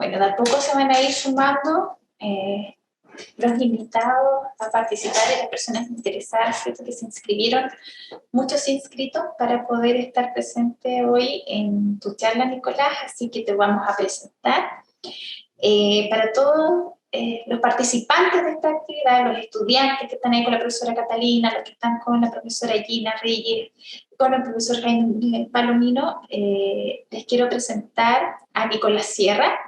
Bueno, de a poco se van a ir sumando los invitados a participar y las personas interesadas, ¿cierto? Que se inscribieron, muchos inscritos para poder estar presente hoy en tu charla, Nicolás, así que te vamos a presentar. Para todos los participantes de esta actividad, los estudiantes que están ahí con la profesora Catalina, los que están con la profesora Gina Reyes, con el profesor Jaime Palomino, les quiero presentar a Nicolás Sierra.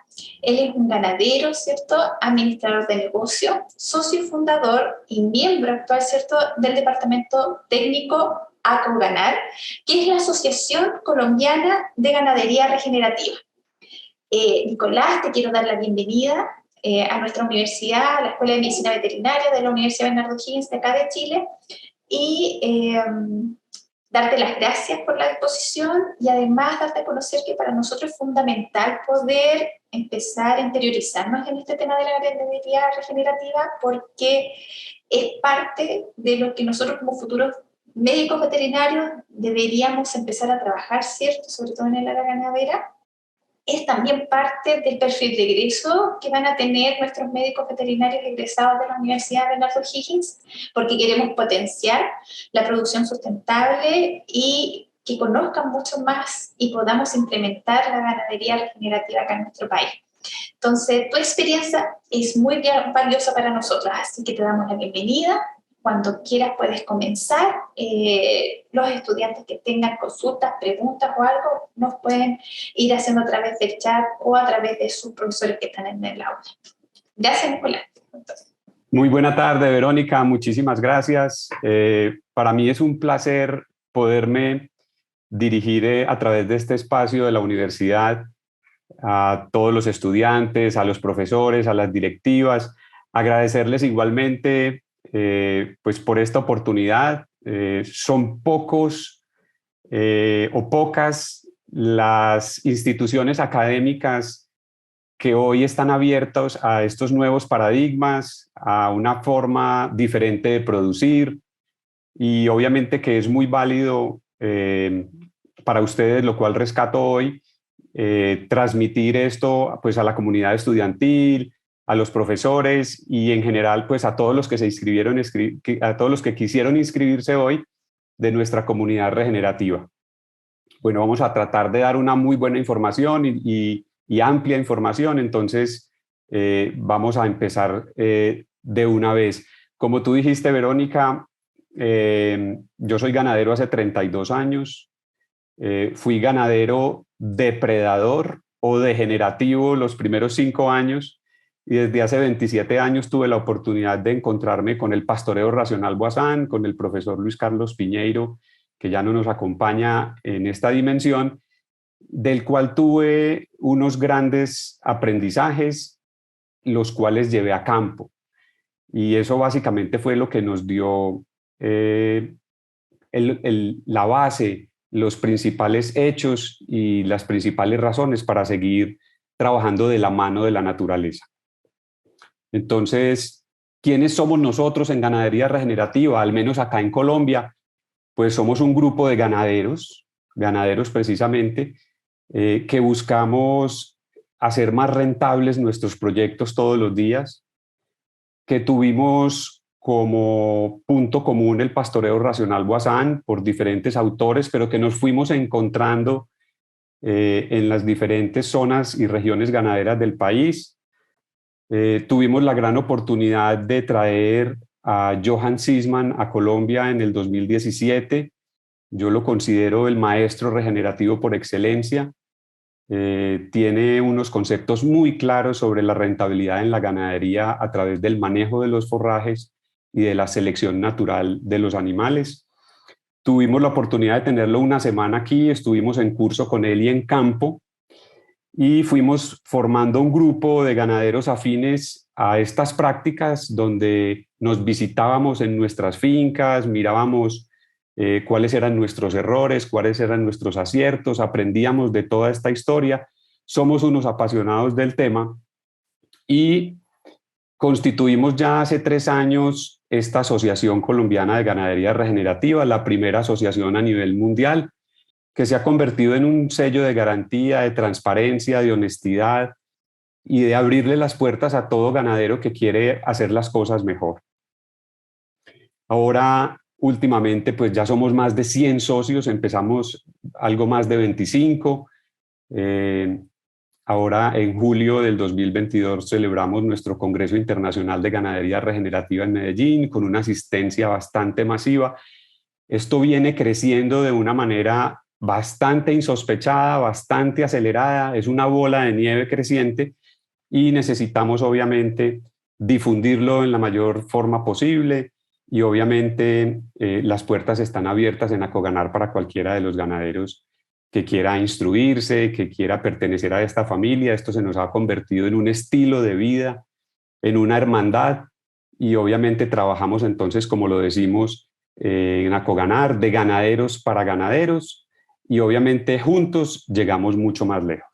Él es un ganadero, ¿cierto? Administrador de negocio, socio fundador y miembro actual, ¿cierto?, del Departamento Técnico ACOGANAR, que es la Asociación Colombiana de Ganadería Regenerativa. Nicolás, te quiero dar la bienvenida a nuestra universidad, a la Escuela de Medicina Veterinaria de la Universidad Bernardo Higgins de acá de Chile, y darte las gracias por la exposición y además darte a conocer que para nosotros es fundamental poder empezar a interiorizarnos en este tema de la ganadería regenerativa, porque es parte de lo que nosotros como futuros médicos veterinarios deberíamos empezar a trabajar, ¿cierto?, sobre todo en el área ganadera. Es también parte del perfil de egreso que van a tener nuestros médicos veterinarios egresados de la Universidad Bernardo Higgins, porque queremos potenciar la producción sustentable y que conozcan mucho más y podamos implementar la ganadería regenerativa acá en nuestro país. Entonces, tu experiencia es muy valiosa para nosotros, así que te damos la bienvenida. Cuando quieras puedes comenzar. Los estudiantes que tengan consultas, preguntas o algo, nos pueden ir haciendo a través del chat o a través de sus profesores que están en el aula. Gracias, Nicolás. Muy buena tarde, Verónica. Muchísimas gracias. Para mí es un placer poderme dirigir a través de este espacio de la universidad a todos los estudiantes, a los profesores, a las directivas. Agradecerles igualmente pues por esta oportunidad. Son pocos o pocas las instituciones académicas que hoy están abiertos a estos nuevos paradigmas, a una forma diferente de producir, y obviamente que es muy válido para ustedes, lo cual rescato hoy, transmitir esto pues a la comunidad estudiantil, a los profesores y en general pues a todos los que se inscribieron, a todos los que quisieron inscribirse hoy de nuestra comunidad regenerativa. Bueno, vamos a tratar de dar una muy buena información y amplia información, entonces vamos a empezar de una vez. Como tú dijiste, Verónica, yo soy ganadero hace 32 años, fui ganadero depredador o degenerativo los primeros 5 años, y desde hace 27 años tuve la oportunidad de encontrarme con el pastoreo racional Boazán, con el profesor Luis Carlos Piñeiro, que ya no nos acompaña en esta dimensión, del cual tuve unos grandes aprendizajes, los cuales llevé a campo. Y eso básicamente fue lo que nos dio la base, los principales hechos y las principales razones para seguir trabajando de la mano de la naturaleza. Entonces, ¿quiénes somos nosotros en ganadería regenerativa? Al menos acá en Colombia, pues somos un grupo de ganaderos precisamente, que buscamos hacer más rentables nuestros proyectos todos los días, que tuvimos como punto común el pastoreo racional Boazán por diferentes autores, pero que nos fuimos encontrando en las diferentes zonas y regiones ganaderas del país. Tuvimos la gran oportunidad de traer a Johan Sisman a Colombia en el 2017. Yo lo considero el maestro regenerativo por excelencia. Tiene unos conceptos muy claros sobre la rentabilidad en la ganadería a través del manejo de los forrajes y de la selección natural de los animales. Tuvimos la oportunidad de tenerlo una semana aquí, estuvimos en curso con él y en campo, y fuimos formando un grupo de ganaderos afines a estas prácticas, donde nos visitábamos en nuestras fincas, mirábamos cuáles eran nuestros errores, cuáles eran nuestros aciertos, aprendíamos de toda esta historia. Somos unos apasionados del tema y constituimos ya hace 3 años esta Asociación Colombiana de Ganadería Regenerativa, la primera asociación a nivel mundial, que se ha convertido en un sello de garantía, de transparencia, de honestidad y de abrirle las puertas a todo ganadero que quiere hacer las cosas mejor. Ahora, últimamente, pues ya somos más de 100 socios, empezamos algo más de 25. Ahora, en julio del 2022, celebramos nuestro Congreso Internacional de Ganadería Regenerativa en Medellín, con una asistencia bastante masiva. Esto viene creciendo de una manera bastante insospechada, bastante acelerada, es una bola de nieve creciente y necesitamos obviamente difundirlo en la mayor forma posible y obviamente las puertas están abiertas en Acoganar para cualquiera de los ganaderos que quiera instruirse, que quiera pertenecer a esta familia. Esto se nos ha convertido en un estilo de vida, en una hermandad y obviamente trabajamos entonces, como lo decimos, en Acoganar, de ganaderos para ganaderos y obviamente juntos llegamos mucho más lejos.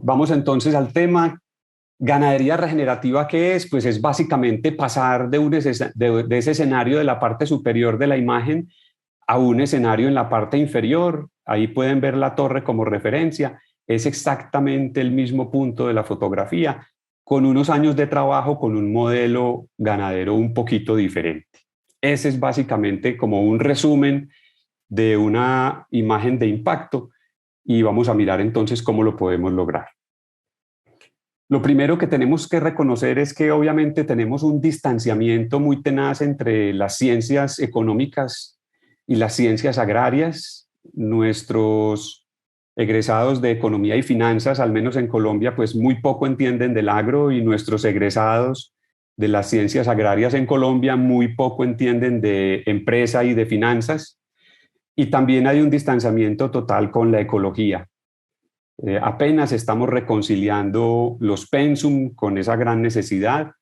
Vamos entonces al tema. Ganadería regenerativa, ¿qué es? Pues es básicamente pasar de ese escenario de la parte superior de la imagen a un escenario en la parte inferior. Ahí pueden ver la torre como referencia. Es exactamente el mismo punto de la fotografía, con unos años de trabajo, con un modelo ganadero un poquito diferente. Ese es básicamente como un resumen de una imagen de impacto y vamos a mirar entonces cómo lo podemos lograr. Lo primero que tenemos que reconocer es que obviamente tenemos un distanciamiento muy tenaz entre las ciencias económicas y las ciencias agrarias. Nuestros egresados de economía y finanzas, al menos en Colombia, pues muy poco entienden del agro y nuestros egresados de las ciencias agrarias en Colombia muy poco entienden de empresa y de finanzas. Y también hay un distanciamiento total con la ecología. Apenas estamos reconciliando los pensum con esa gran necesidad,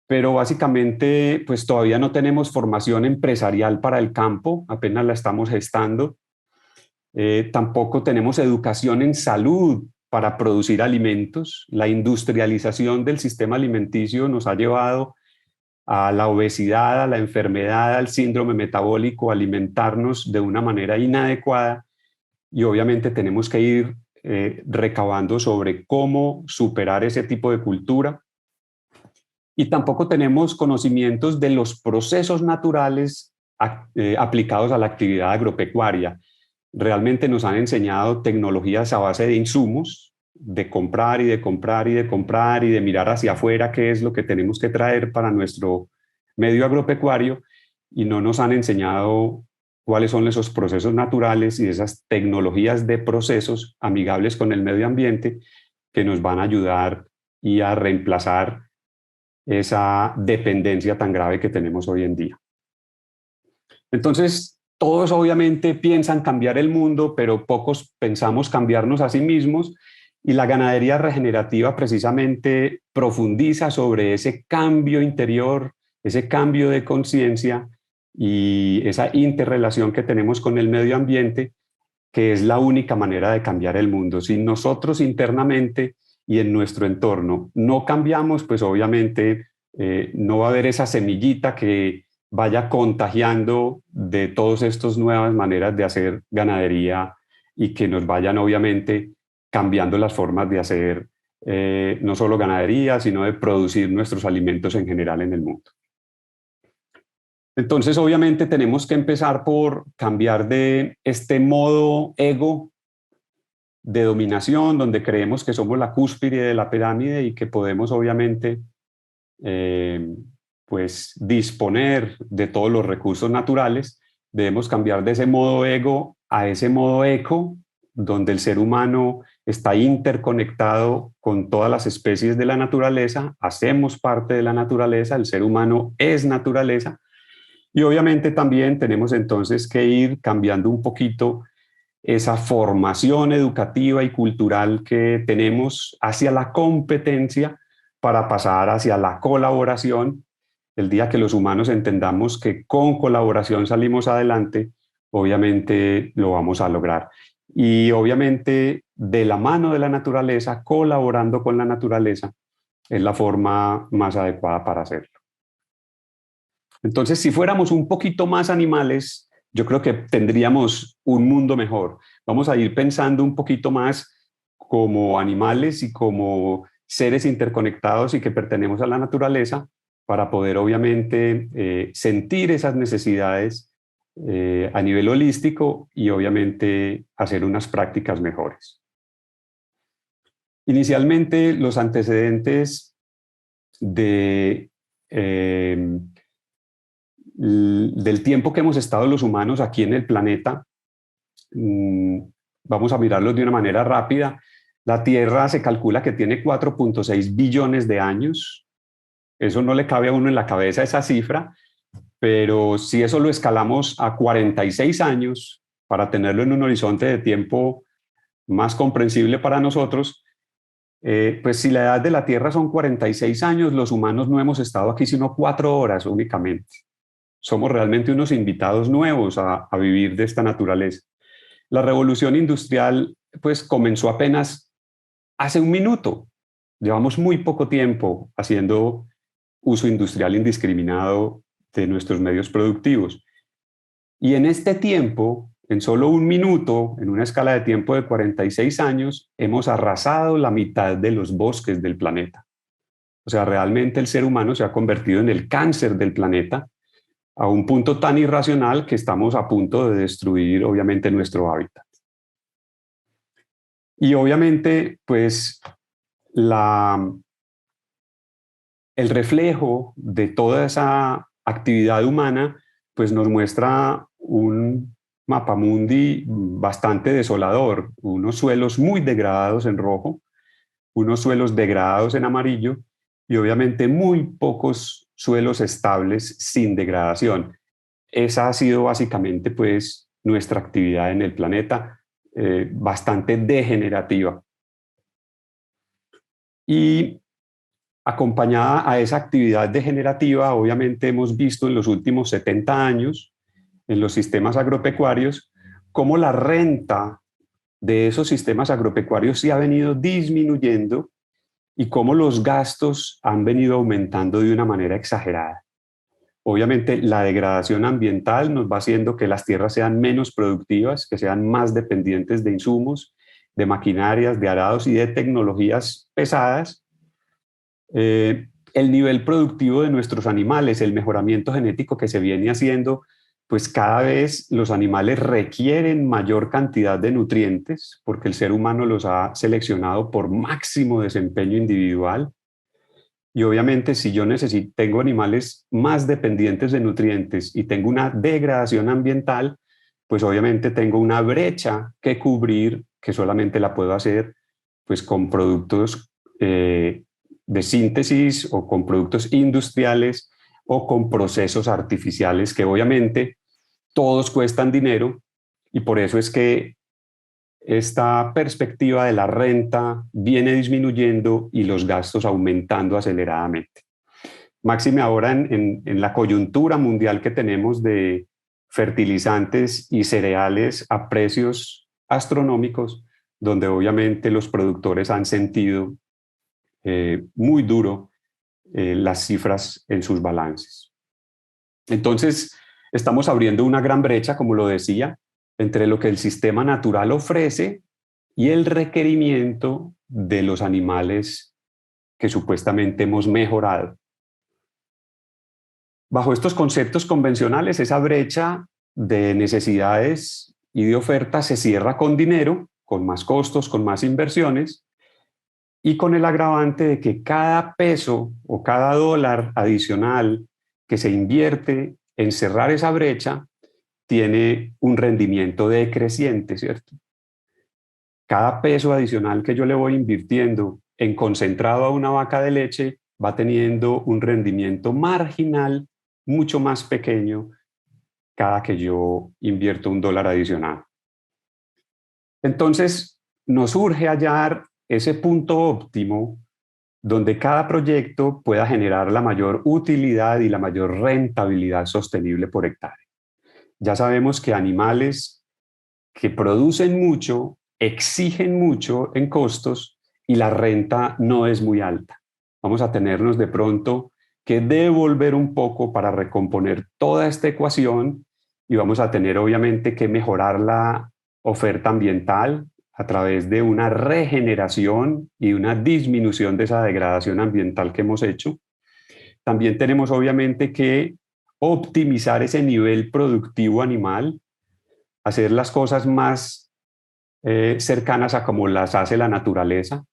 pero básicamente pues todavía no tenemos formación empresarial para el campo, apenas la estamos gestando. Tampoco tenemos educación en salud para producir alimentos. La industrialización del sistema alimenticio nos ha llevado a la obesidad, a la enfermedad, al síndrome metabólico, alimentarnos de una manera inadecuada y obviamente tenemos que ir recabando sobre cómo superar ese tipo de cultura. Y tampoco tenemos conocimientos de los procesos naturales aplicados a la actividad agropecuaria. Realmente nos han enseñado tecnologías a base de insumos, de comprar y de comprar y de comprar y de mirar hacia afuera qué es lo que tenemos que traer para nuestro medio agropecuario y no nos han enseñado cuáles son esos procesos naturales y esas tecnologías de procesos amigables con el medio ambiente que nos van a ayudar y a reemplazar esa dependencia tan grave que tenemos hoy en día. Entonces, todos obviamente piensan cambiar el mundo, pero pocos pensamos cambiarnos a sí mismos y la ganadería regenerativa precisamente profundiza sobre ese cambio interior, ese cambio de conciencia y esa interrelación que tenemos con el medio ambiente, que es la única manera de cambiar el mundo. Si nosotros internamente y en nuestro entorno no cambiamos, pues obviamente no va a haber esa semillita que vaya contagiando de todas estas nuevas maneras de hacer ganadería y que nos vayan obviamente cambiando las formas de hacer no solo ganadería, sino de producir nuestros alimentos en general en el mundo. Entonces, obviamente, tenemos que empezar por cambiar de este modo ego de dominación, donde creemos que somos la cúspide de la pirámide y que podemos, obviamente, pues disponer de todos los recursos naturales. Debemos cambiar de ese modo ego a ese modo eco, donde el ser humano está interconectado con todas las especies de la naturaleza, hacemos parte de la naturaleza, el ser humano es naturaleza. Y obviamente también tenemos entonces que ir cambiando un poquito esa formación educativa y cultural que tenemos hacia la competencia para pasar hacia la colaboración. El día que los humanos entendamos que con colaboración salimos adelante, obviamente lo vamos a lograr. Y obviamente de la mano de la naturaleza, colaborando con la naturaleza, es la forma más adecuada para hacerlo. Entonces, si fuéramos un poquito más animales, yo creo que tendríamos un mundo mejor. Vamos a ir pensando un poquito más como animales y como seres interconectados y que pertenecemos a la naturaleza, para poder obviamente sentir esas necesidades a nivel holístico y obviamente hacer unas prácticas mejores. Inicialmente, los antecedentes del tiempo que hemos estado los humanos aquí en el planeta, vamos a mirarlos de una manera rápida. La Tierra se calcula que tiene 4.6 billones de años. Eso no le cabe a uno en la cabeza esa cifra, pero si eso lo escalamos a 46 años, para tenerlo en un horizonte de tiempo más comprensible para nosotros, pues si la edad de la Tierra son 46 años, los humanos no hemos estado aquí sino 4 horas únicamente. Somos realmente unos invitados nuevos a vivir de esta naturaleza. La revolución industrial pues comenzó apenas hace un minuto. Llevamos muy poco tiempo haciendo uso industrial indiscriminado de nuestros medios productivos. Y en este tiempo, en solo un minuto, en una escala de tiempo de 46 años, hemos arrasado la mitad de los bosques del planeta. O sea, realmente el ser humano se ha convertido en el cáncer del planeta a un punto tan irracional que estamos a punto de destruir, obviamente, nuestro hábitat. Y obviamente, pues, el reflejo de toda esa actividad humana pues nos muestra un mapamundi bastante desolador, unos suelos muy degradados en rojo, unos suelos degradados en amarillo y obviamente muy pocos suelos estables sin degradación. Esa ha sido básicamente pues nuestra actividad en el planeta, bastante degenerativa. Y acompañada a esa actividad degenerativa, obviamente hemos visto en los últimos 70 años, en los sistemas agropecuarios, cómo la renta de esos sistemas agropecuarios sí ha venido disminuyendo y cómo los gastos han venido aumentando de una manera exagerada. Obviamente la degradación ambiental nos va haciendo que las tierras sean menos productivas, que sean más dependientes de insumos, de maquinarias, de arados y de tecnologías pesadas. El nivel productivo de nuestros animales, el mejoramiento genético que se viene haciendo, pues cada vez los animales requieren mayor cantidad de nutrientes porque el ser humano los ha seleccionado por máximo desempeño individual. Y obviamente si yo tengo animales más dependientes de nutrientes y tengo una degradación ambiental, pues obviamente tengo una brecha que cubrir que solamente la puedo hacer pues con productos de síntesis o con productos industriales o con procesos artificiales que obviamente todos cuestan dinero y por eso es que esta perspectiva de la renta viene disminuyendo y los gastos aumentando aceleradamente. Máxime ahora en la coyuntura mundial que tenemos de fertilizantes y cereales a precios astronómicos, donde obviamente los productores han sentido muy duro las cifras en sus balances. Entonces, estamos abriendo una gran brecha, como lo decía, entre lo que el sistema natural ofrece y el requerimiento de los animales que supuestamente hemos mejorado. Bajo estos conceptos convencionales, esa brecha de necesidades y de oferta se cierra con dinero, con más costos, con más inversiones, y con el agravante de que cada peso o cada dólar adicional que se invierte en cerrar esa brecha tiene un rendimiento decreciente, ¿cierto? Cada peso adicional que yo le voy invirtiendo en concentrado a una vaca de leche va teniendo un rendimiento marginal mucho más pequeño cada que yo invierto un dólar adicional. Entonces, nos urge hallar ese punto óptimo donde cada proyecto pueda generar la mayor utilidad y la mayor rentabilidad sostenible por hectárea. Ya sabemos que animales que producen mucho, exigen mucho en costos y la renta no es muy alta. Vamos a tenernos de pronto que devolver un poco para recomponer toda esta ecuación y vamos a tener obviamente que mejorar la oferta ambiental a través de una regeneración y una disminución de esa degradación ambiental que hemos hecho. También tenemos obviamente que optimizar ese nivel productivo animal, hacer las cosas más cercanas a como las hace la naturaleza.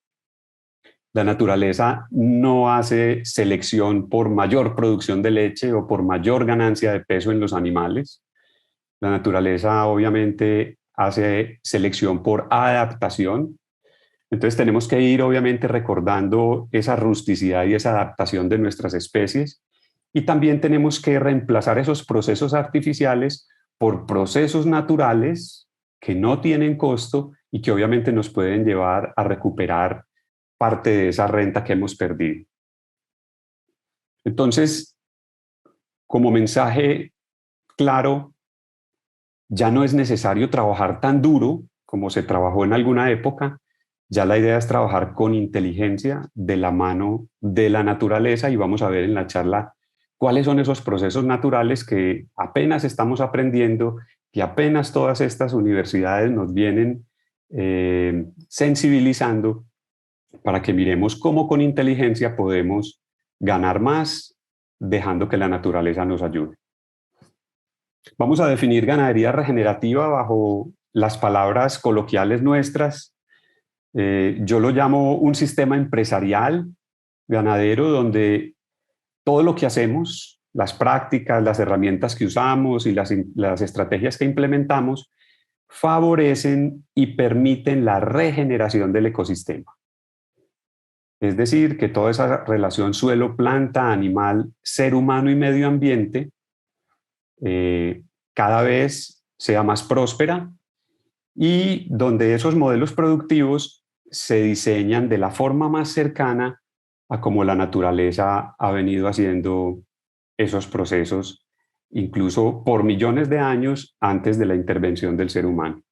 La naturaleza no hace selección por mayor producción de leche o por mayor ganancia de peso en los animales. La naturaleza obviamente hace selección por adaptación. Entonces tenemos que ir obviamente recordando esa rusticidad y esa adaptación de nuestras especies, y también tenemos que reemplazar esos procesos artificiales por procesos naturales que no tienen costo y que obviamente nos pueden llevar a recuperar parte de esa renta que hemos perdido. Entonces, como mensaje claro, ya no es necesario trabajar tan duro como se trabajó en alguna época. Ya la idea es trabajar con inteligencia de la mano de la naturaleza, y vamos a ver en la charla cuáles son esos procesos naturales que apenas estamos aprendiendo, que apenas todas estas universidades nos vienen sensibilizando, para que miremos cómo con inteligencia podemos ganar más dejando que la naturaleza nos ayude. Vamos a definir ganadería regenerativa bajo las palabras coloquiales nuestras. Yo lo llamo un sistema empresarial ganadero donde todo lo que hacemos, las prácticas, las herramientas que usamos y las estrategias que implementamos favorecen y permiten la regeneración del ecosistema. Es decir, que toda esa relación suelo, planta, animal, ser humano y medio ambiente cada vez sea más próspera, y donde esos modelos productivos se diseñan de la forma más cercana a como la naturaleza ha venido haciendo esos procesos, incluso por millones de años antes de la intervención del ser humano.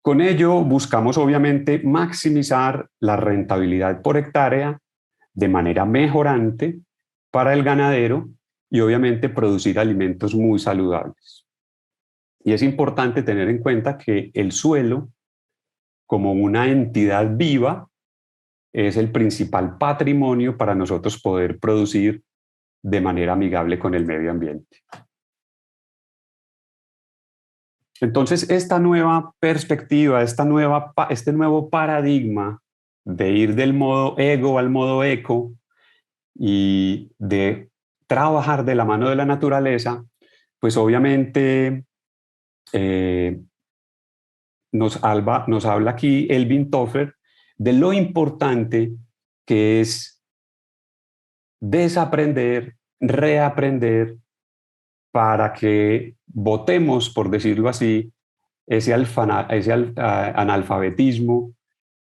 Con ello buscamos obviamente maximizar la rentabilidad por hectárea de manera mejorante para el ganadero, y obviamente producir alimentos muy saludables. Y es importante tener en cuenta que el suelo, como una entidad viva, es el principal patrimonio para nosotros poder producir de manera amigable con el medio ambiente. Entonces, esta nueva perspectiva, este nuevo paradigma de ir del modo ego al modo eco y de trabajar de la mano de la naturaleza, pues obviamente nos habla aquí Elvin Tofer de lo importante que es desaprender, reaprender, para que votemos, por decirlo así, ese analfabetismo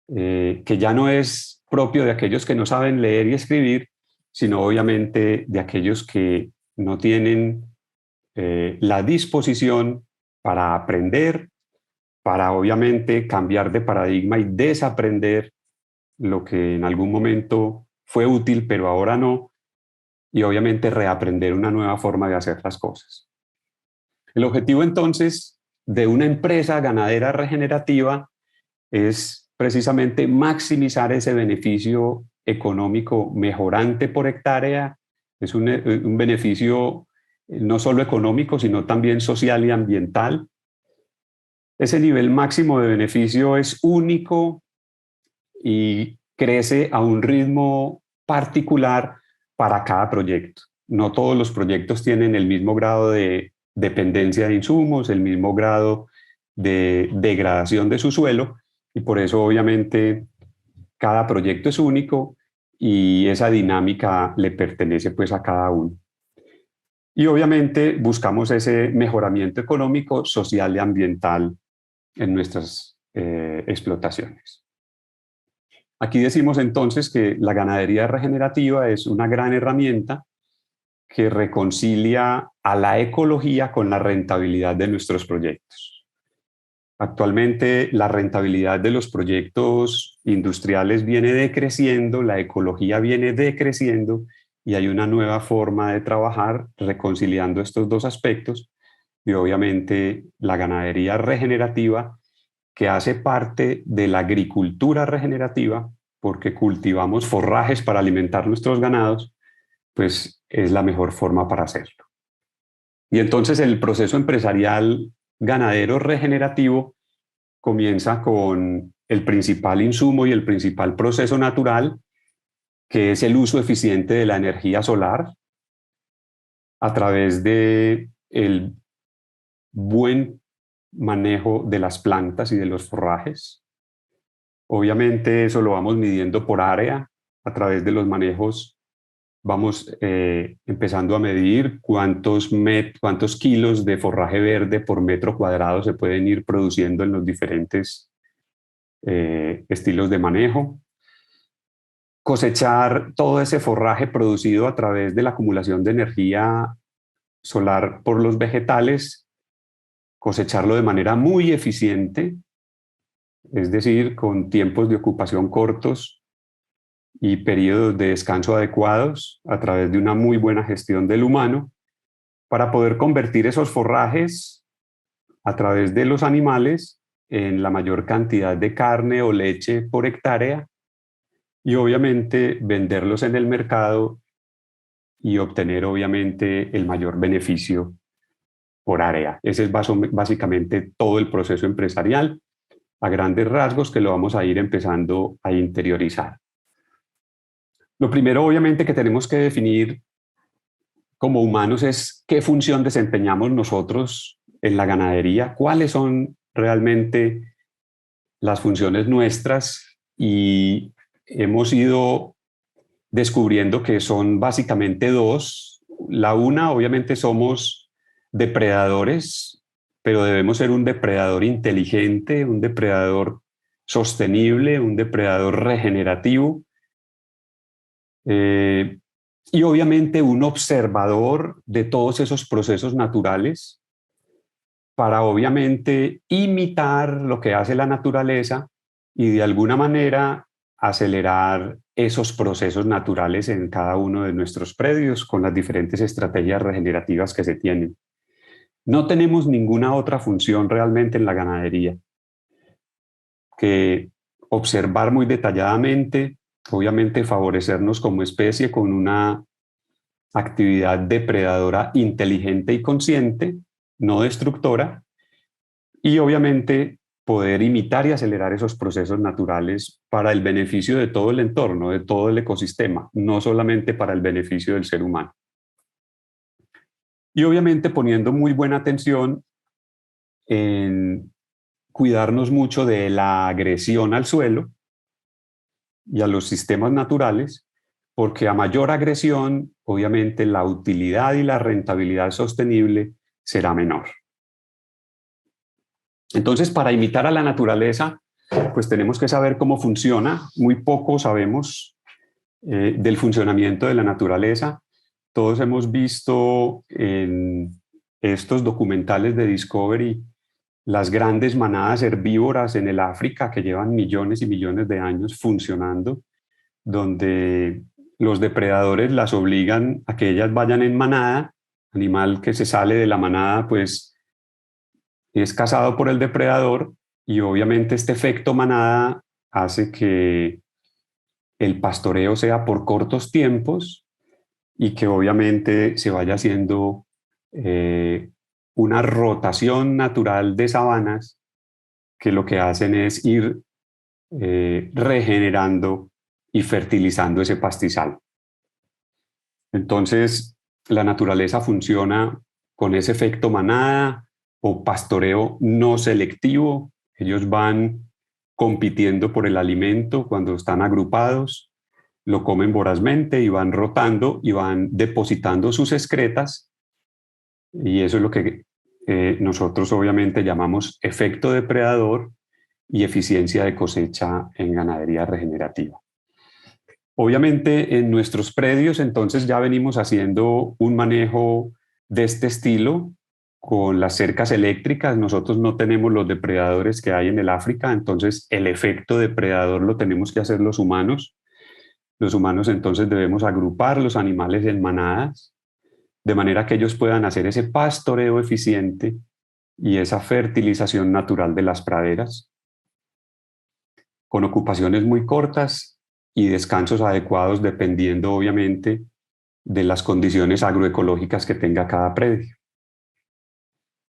que ya no es propio de aquellos que no saben leer y escribir, sino obviamente de aquellos que no tienen la disposición para aprender, para obviamente cambiar de paradigma y desaprender lo que en algún momento fue útil, pero ahora no, y obviamente reaprender una nueva forma de hacer las cosas. El objetivo entonces de una empresa ganadera regenerativa es precisamente maximizar ese beneficio económico mejorante por hectárea. Es un beneficio no solo económico, sino también social y ambiental. Ese nivel máximo de beneficio es único y crece a un ritmo particular para cada proyecto. No todos los proyectos tienen el mismo grado de dependencia de insumos, el mismo grado de degradación de su suelo, y por eso obviamente cada proyecto es único y esa dinámica le pertenece pues a cada uno. Y obviamente buscamos ese mejoramiento económico, social y ambiental en nuestras explotaciones. Aquí decimos entonces que la ganadería regenerativa es una gran herramienta que reconcilia a la ecología con la rentabilidad de nuestros proyectos. Actualmente la rentabilidad de los proyectos industriales viene decreciendo, la ecología viene decreciendo, y hay una nueva forma de trabajar reconciliando estos dos aspectos, y obviamente la ganadería regenerativa que hace parte de la agricultura regenerativa, porque cultivamos forrajes para alimentar nuestros ganados, pues es la mejor forma para hacerlo. Y entonces el proceso empresarial ganadero regenerativo comienza con el principal insumo y el principal proceso natural, que es el uso eficiente de la energía solar a través de el buen manejo de las plantas y de los forrajes. Obviamente eso lo vamos midiendo por área a través de los manejos. Vamos empezando a medir cuántos kilos de forraje verde por metro cuadrado se pueden ir produciendo en los diferentes estilos de manejo. Cosechar todo ese forraje producido a través de la acumulación de energía solar por los vegetales, cosecharlo de manera muy eficiente, es decir, con tiempos de ocupación cortos y periodos de descanso adecuados a través de una muy buena gestión del humano, para poder convertir esos forrajes a través de los animales en la mayor cantidad de carne o leche por hectárea y obviamente venderlos en el mercado y obtener obviamente el mayor beneficio por área. Ese es básicamente todo el proceso empresarial a grandes rasgos que lo vamos a ir empezando a interiorizar. Lo primero obviamente que tenemos que definir como humanos es qué función desempeñamos nosotros en la ganadería, cuáles son realmente las funciones nuestras, y hemos ido descubriendo que son básicamente dos. La una, obviamente somos depredadores, pero debemos ser un depredador inteligente, un depredador sostenible, un depredador regenerativo, y obviamente un observador de todos esos procesos naturales para obviamente imitar lo que hace la naturaleza y de alguna manera acelerar esos procesos naturales en cada uno de nuestros predios con las diferentes estrategias regenerativas que se tienen. No tenemos ninguna otra función realmente en la ganadería que observar muy detalladamente, obviamente favorecernos como especie con una actividad depredadora inteligente y consciente, no destructora, y obviamente poder imitar y acelerar esos procesos naturales para el beneficio de todo el entorno, de todo el ecosistema, no solamente para el beneficio del ser humano. Y obviamente poniendo muy buena atención en cuidarnos mucho de la agresión al suelo y a los sistemas naturales, porque a mayor agresión, obviamente la utilidad y la rentabilidad sostenible será menor. Entonces, para imitar a la naturaleza, pues tenemos que saber cómo funciona. Muy poco sabemos del funcionamiento de la naturaleza. Todos hemos visto en estos documentales de Discovery las grandes manadas herbívoras en el África que llevan millones y millones de años funcionando, donde los depredadores las obligan a que ellas vayan en manada. Animal que se sale de la manada, pues es cazado por el depredador, y obviamente este efecto manada hace que el pastoreo sea por cortos tiempos y que obviamente se vaya haciendo una rotación natural de sabanas que lo que hacen es ir regenerando y fertilizando ese pastizal. Entonces, la naturaleza funciona con ese efecto manada o pastoreo no selectivo. Ellos van compitiendo por el alimento cuando están agrupados, lo comen vorazmente y van rotando y van depositando sus excretas, y eso es lo que nosotros obviamente llamamos efecto depredador y eficiencia de cosecha en ganadería regenerativa. Obviamente en nuestros predios entonces ya venimos haciendo un manejo de este estilo con las cercas eléctricas. Nosotros no tenemos los depredadores que hay en el África, entonces el efecto depredador lo tenemos que hacer los humanos. Los humanos entonces debemos agrupar los animales en manadas, de manera que ellos puedan hacer ese pastoreo eficiente y esa fertilización natural de las praderas. con ocupaciones muy cortas y descansos adecuados dependiendo obviamente de las condiciones agroecológicas que tenga cada predio.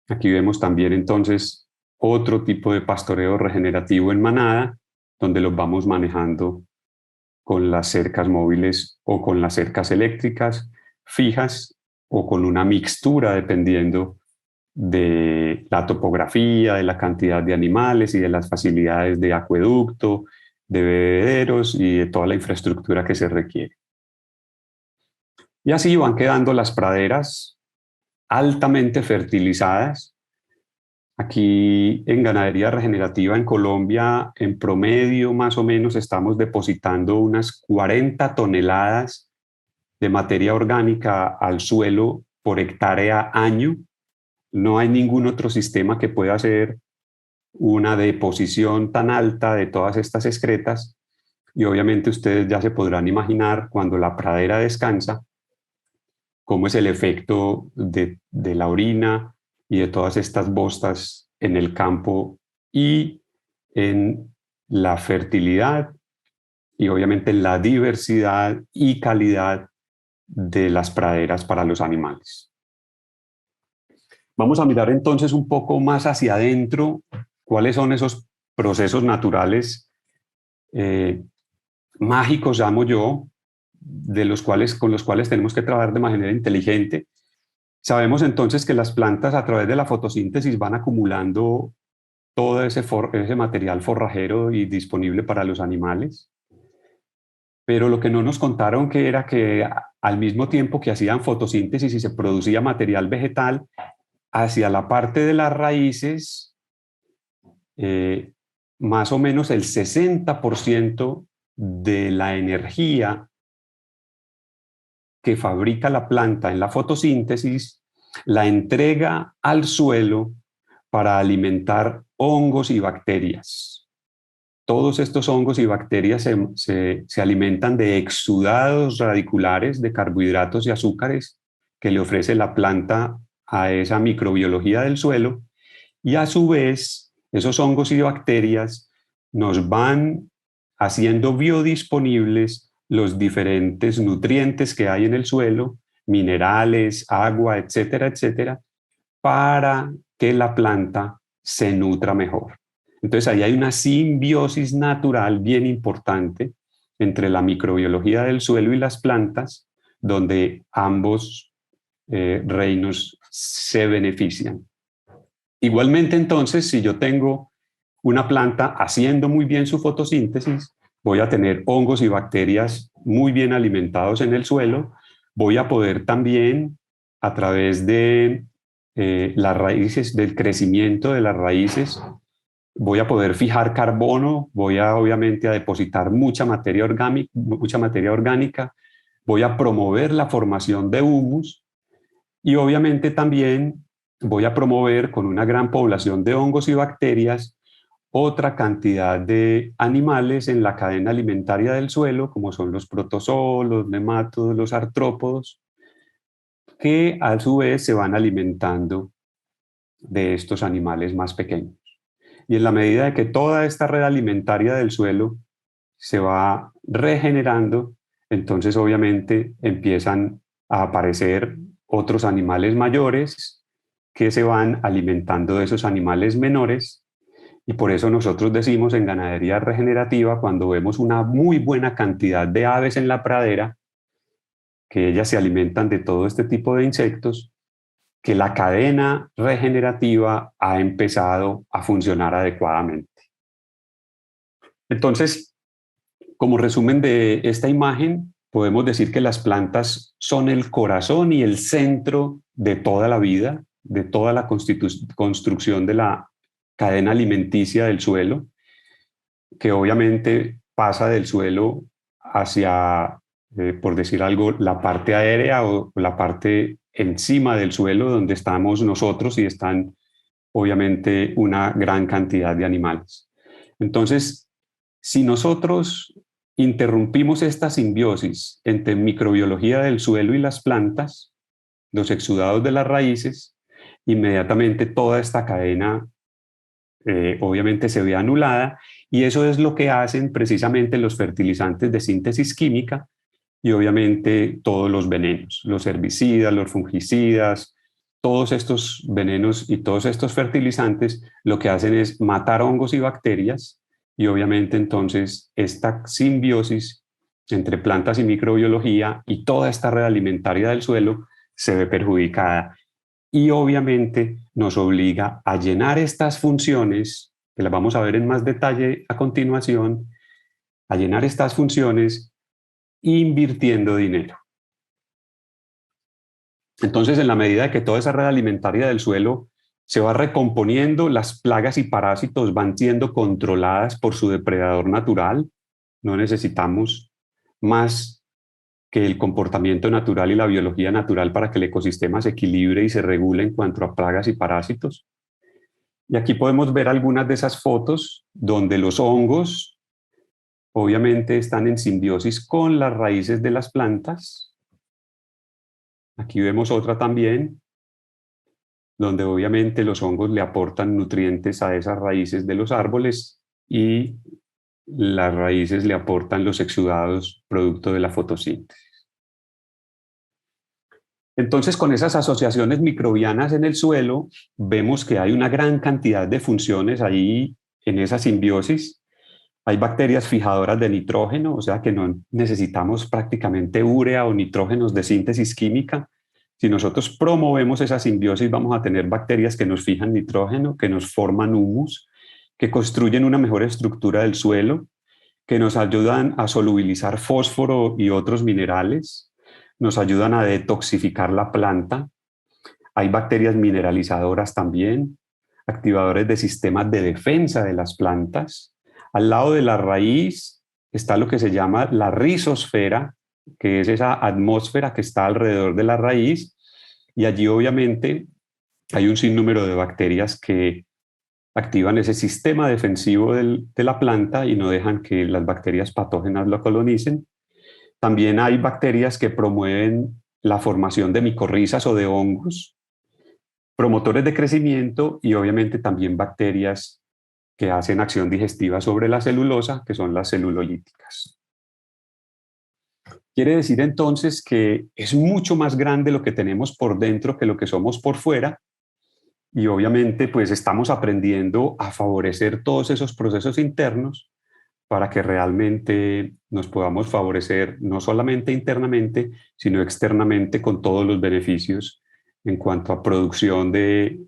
Aquí vemos también entonces otro tipo de pastoreo regenerativo en manada, donde los vamos manejando con las cercas móviles o con las cercas eléctricas fijas o con una mixtura dependiendo de la topografía, de la cantidad de animales y de las facilidades de acueducto, de bebederos y de toda la infraestructura que se requiere. Y así van quedando las praderas altamente fertilizadas. Aquí en ganadería regenerativa en Colombia, en promedio más o menos estamos depositando unas 40 toneladas de materia orgánica al suelo por hectárea año. No hay ningún otro sistema que pueda hacer una deposición tan alta de todas estas excretas y obviamente ustedes ya se podrán imaginar cuando la pradera descansa cómo es el efecto de la orina y de todas estas bostas en el campo y en la fertilidad y obviamente en la diversidad y calidad de las praderas para los animales. Vamos a mirar entonces un poco más hacia adentro cuáles son esos procesos naturales mágicos, llamo yo, con los cuales tenemos que trabajar de manera inteligente. Sabemos entonces que las plantas a través de la fotosíntesis van acumulando todo ese material forrajero y disponible para los animales, pero lo que no nos contaron que era que al mismo tiempo que hacían fotosíntesis y se producía material vegetal, hacia la parte de las raíces, más o menos el 60% de la energía que fabrica la planta en la fotosíntesis la entrega al suelo para alimentar hongos y bacterias. Todos estos hongos y bacterias se alimentan de exudados radiculares de carbohidratos y azúcares que le ofrece la planta a esa microbiología del suelo y a su vez esos hongos y bacterias nos van haciendo biodisponibles los diferentes nutrientes que hay en el suelo, minerales, agua, etcétera, etcétera, para que la planta se nutra mejor. Entonces ahí hay una simbiosis natural bien importante entre la microbiología del suelo y las plantas, donde ambos reinos se benefician. Igualmente entonces, si yo tengo una planta haciendo muy bien su fotosíntesis, voy a tener hongos y bacterias muy bien alimentados en el suelo, voy a poder también a través de las raíces, del crecimiento de las raíces, voy a poder fijar carbono, voy a obviamente a depositar mucha materia orgánica, voy a promover la formación de humus y obviamente también voy a promover con una gran población de hongos y bacterias otra cantidad de animales en la cadena alimentaria del suelo, como son los protozoos, los nemátodos, los artrópodos, que a su vez se van alimentando de estos animales más pequeños. Y en la medida de que toda esta red alimentaria del suelo se va regenerando, entonces obviamente empiezan a aparecer otros animales mayores que se van alimentando de esos animales menores. Y por eso nosotros decimos en ganadería regenerativa, cuando vemos una muy buena cantidad de aves en la pradera, que ellas se alimentan de todo este tipo de insectos, que la cadena regenerativa ha empezado a funcionar adecuadamente. Entonces, como resumen de esta imagen, podemos decir que las plantas son el corazón y el centro de toda la vida, de toda la construcción de la cadena alimenticia del suelo, que obviamente pasa del suelo hacia, por decir algo, la parte aérea o la parte encima del suelo donde estamos nosotros y están obviamente una gran cantidad de animales. Entonces, si nosotros interrumpimos esta simbiosis entre microbiología del suelo y las plantas, los exudados de las raíces, inmediatamente toda esta cadena obviamente se ve anulada Y eso es lo que hacen precisamente los fertilizantes de síntesis química y obviamente todos los venenos, los herbicidas, los fungicidas, todos estos venenos y todos estos fertilizantes lo que hacen es matar hongos y bacterias y obviamente entonces esta simbiosis entre plantas y microbiología y toda esta red alimentaria del suelo se ve perjudicada y obviamente nos obliga a llenar estas funciones, que las vamos a ver en más detalle a continuación, a llenar estas funciones invirtiendo dinero. Entonces, en la medida que toda esa red alimentaria del suelo se va recomponiendo, las plagas y parásitos van siendo controladas por su depredador natural. No necesitamos más que el comportamiento natural y la biología natural para que el ecosistema se equilibre y se regule en cuanto a plagas y parásitos. Y aquí podemos ver algunas de esas fotos donde los hongos obviamente están en simbiosis con las raíces de las plantas. Aquí vemos otra también, donde obviamente los hongos le aportan nutrientes a esas raíces de los árboles y las raíces le aportan los exudados producto de la fotosíntesis. Entonces, con esas asociaciones microbianas en el suelo, vemos que hay una gran cantidad de funciones ahí en esa simbiosis. Hay bacterias fijadoras de nitrógeno, o sea que no necesitamos prácticamente urea o nitrógenos de síntesis química. Si nosotros promovemos esa simbiosis, vamos a tener bacterias que nos fijan nitrógeno, que nos forman humus, que construyen una mejor estructura del suelo, que nos ayudan a solubilizar fósforo y otros minerales, nos ayudan a detoxificar la planta. Hay bacterias mineralizadoras también, activadores de sistemas de defensa de las plantas. Al lado de la raíz está lo que se llama la rizosfera, que es esa atmósfera que está alrededor de la raíz, y allí obviamente hay un sinnúmero de bacterias que activan ese sistema defensivo de la planta y no dejan que las bacterias patógenas lo colonicen. También hay bacterias que promueven la formación de micorrizas o de hongos, promotores de crecimiento y obviamente también bacterias que hacen acción digestiva sobre la celulosa, que son las celulolíticas. Quiere decir entonces que es mucho más grande lo que tenemos por dentro que lo que somos por fuera y obviamente pues estamos aprendiendo a favorecer todos esos procesos internos para que realmente nos podamos favorecer no solamente internamente, sino externamente con todos los beneficios en cuanto a producción de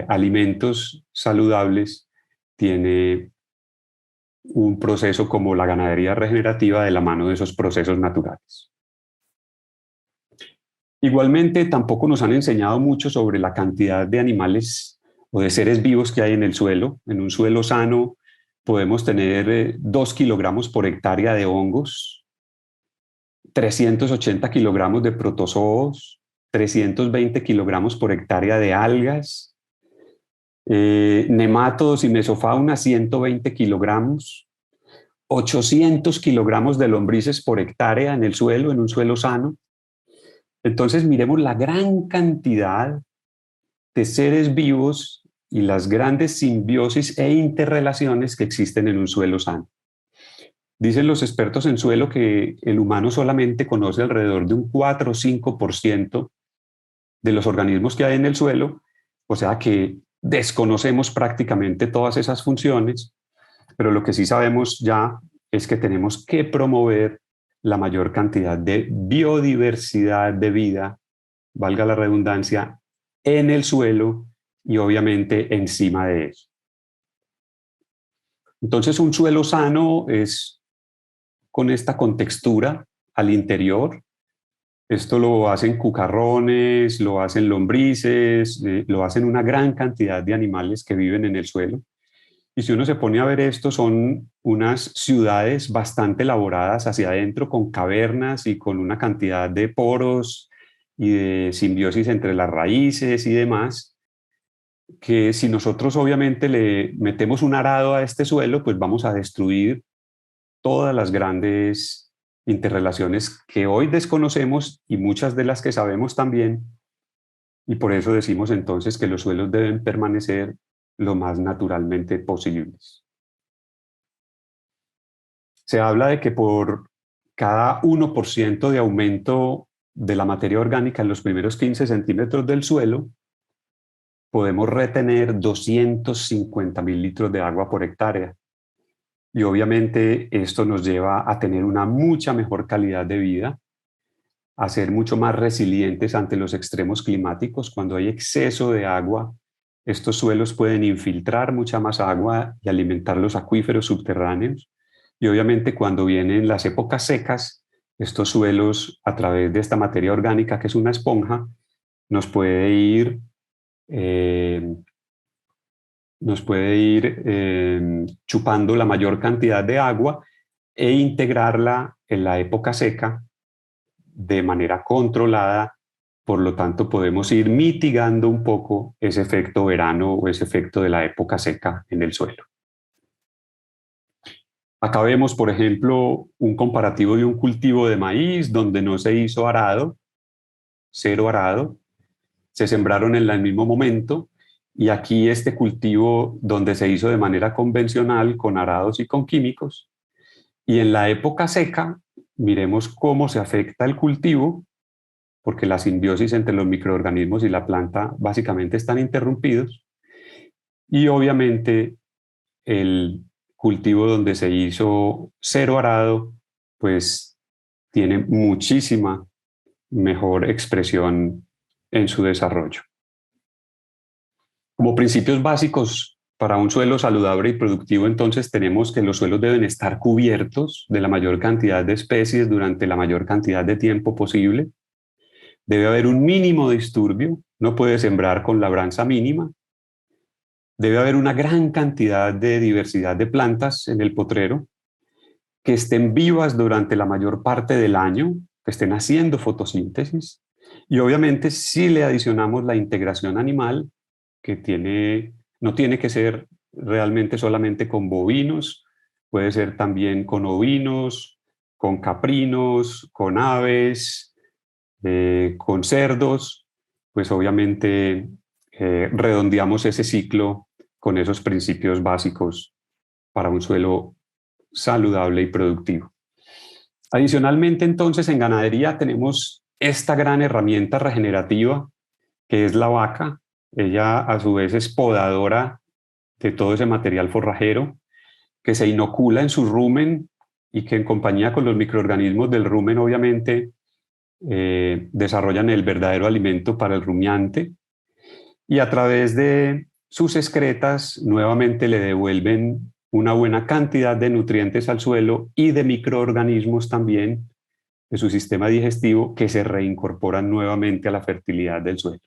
alimentos saludables. Tiene un proceso como la ganadería regenerativa de la mano de esos procesos naturales. Igualmente, tampoco nos han enseñado mucho sobre la cantidad de animales o de seres vivos que hay en el suelo. En un suelo sano podemos tener 2 kilogramos por hectárea de hongos, 380 kilogramos de protozoos, 320 kilogramos por hectárea de algas, nemátodos y mesofauna 120 kilogramos, 800 kilogramos de lombrices por hectárea en el suelo, en un suelo sano. Entonces miremos la gran cantidad de seres vivos y las grandes simbiosis e interrelaciones que existen en un suelo sano. Dicen los expertos en suelo que el humano solamente conoce alrededor de un 4 o 5% de los organismos que hay en el suelo, o sea que desconocemos prácticamente todas esas funciones, pero lo que sí sabemos ya es que tenemos que promover la mayor cantidad de biodiversidad de vida, valga la redundancia, en el suelo y obviamente encima de eso. Entonces un suelo sano es con esta contextura al interior. Esto lo hacen cucarrones, lo hacen lombrices, lo hacen una gran cantidad de animales que viven en el suelo. Y si uno se pone a ver esto, son unas ciudades bastante elaboradas hacia adentro, con cavernas y con una cantidad de poros y de simbiosis entre las raíces y demás, que si nosotros obviamente le metemos un arado a este suelo, pues vamos a destruir todas las grandes interrelaciones que hoy desconocemos y muchas de las que sabemos también. Y por eso decimos entonces que los suelos deben permanecer lo más naturalmente posibles. Se habla de que por cada 1% de aumento de la materia orgánica en los primeros 15 centímetros del suelo, podemos retener 250.000 litros de agua por hectárea. Y obviamente esto nos lleva a tener una mucha mejor calidad de vida, a ser mucho más resilientes ante los extremos climáticos. Cuando hay exceso de agua, estos suelos pueden infiltrar mucha más agua y alimentar los acuíferos subterráneos. Y obviamente cuando vienen las épocas secas, estos suelos, a través de esta materia orgánica, que es una esponja, nos puede ir, eh, chupando la mayor cantidad de agua e integrarla en la época seca de manera controlada. Por lo tanto, podemos ir mitigando un poco ese efecto verano o ese efecto de la época seca en el suelo. Acá vemos, por ejemplo, un comparativo de un cultivo de maíz donde no se hizo arado, cero arado, se sembraron en el mismo momento, y aquí este cultivo donde se hizo de manera convencional con arados y con químicos. Y en la época seca, miremos cómo se afecta el cultivo, porque la simbiosis entre los microorganismos y la planta básicamente están interrumpidos. Y obviamente el cultivo donde se hizo cero arado, pues tiene muchísima mejor expresión en su desarrollo. Como principios básicos para un suelo saludable y productivo, entonces tenemos que los suelos deben estar cubiertos de la mayor cantidad de especies durante la mayor cantidad de tiempo posible. Debe haber un mínimo de disturbio, no puede sembrar con labranza mínima. Debe haber una gran cantidad de diversidad de plantas en el potrero, que estén vivas durante la mayor parte del año, que estén haciendo fotosíntesis. Y obviamente si le adicionamos la integración animal, que no tiene que ser realmente solamente con bovinos, puede ser también con ovinos, con caprinos, con aves, con cerdos, pues obviamente redondeamos ese ciclo con esos principios básicos para un suelo saludable y productivo. Adicionalmente, entonces, en ganadería tenemos esta gran herramienta regenerativa que es la vaca. Ella a su vez es podadora de todo ese material forrajero que se inocula en su rumen y que en compañía con los microorganismos del rumen obviamente desarrollan el verdadero alimento para el rumiante, y a través de sus excretas nuevamente le devuelven una buena cantidad de nutrientes al suelo y de microorganismos también de su sistema digestivo que se reincorporan nuevamente a la fertilidad del suelo.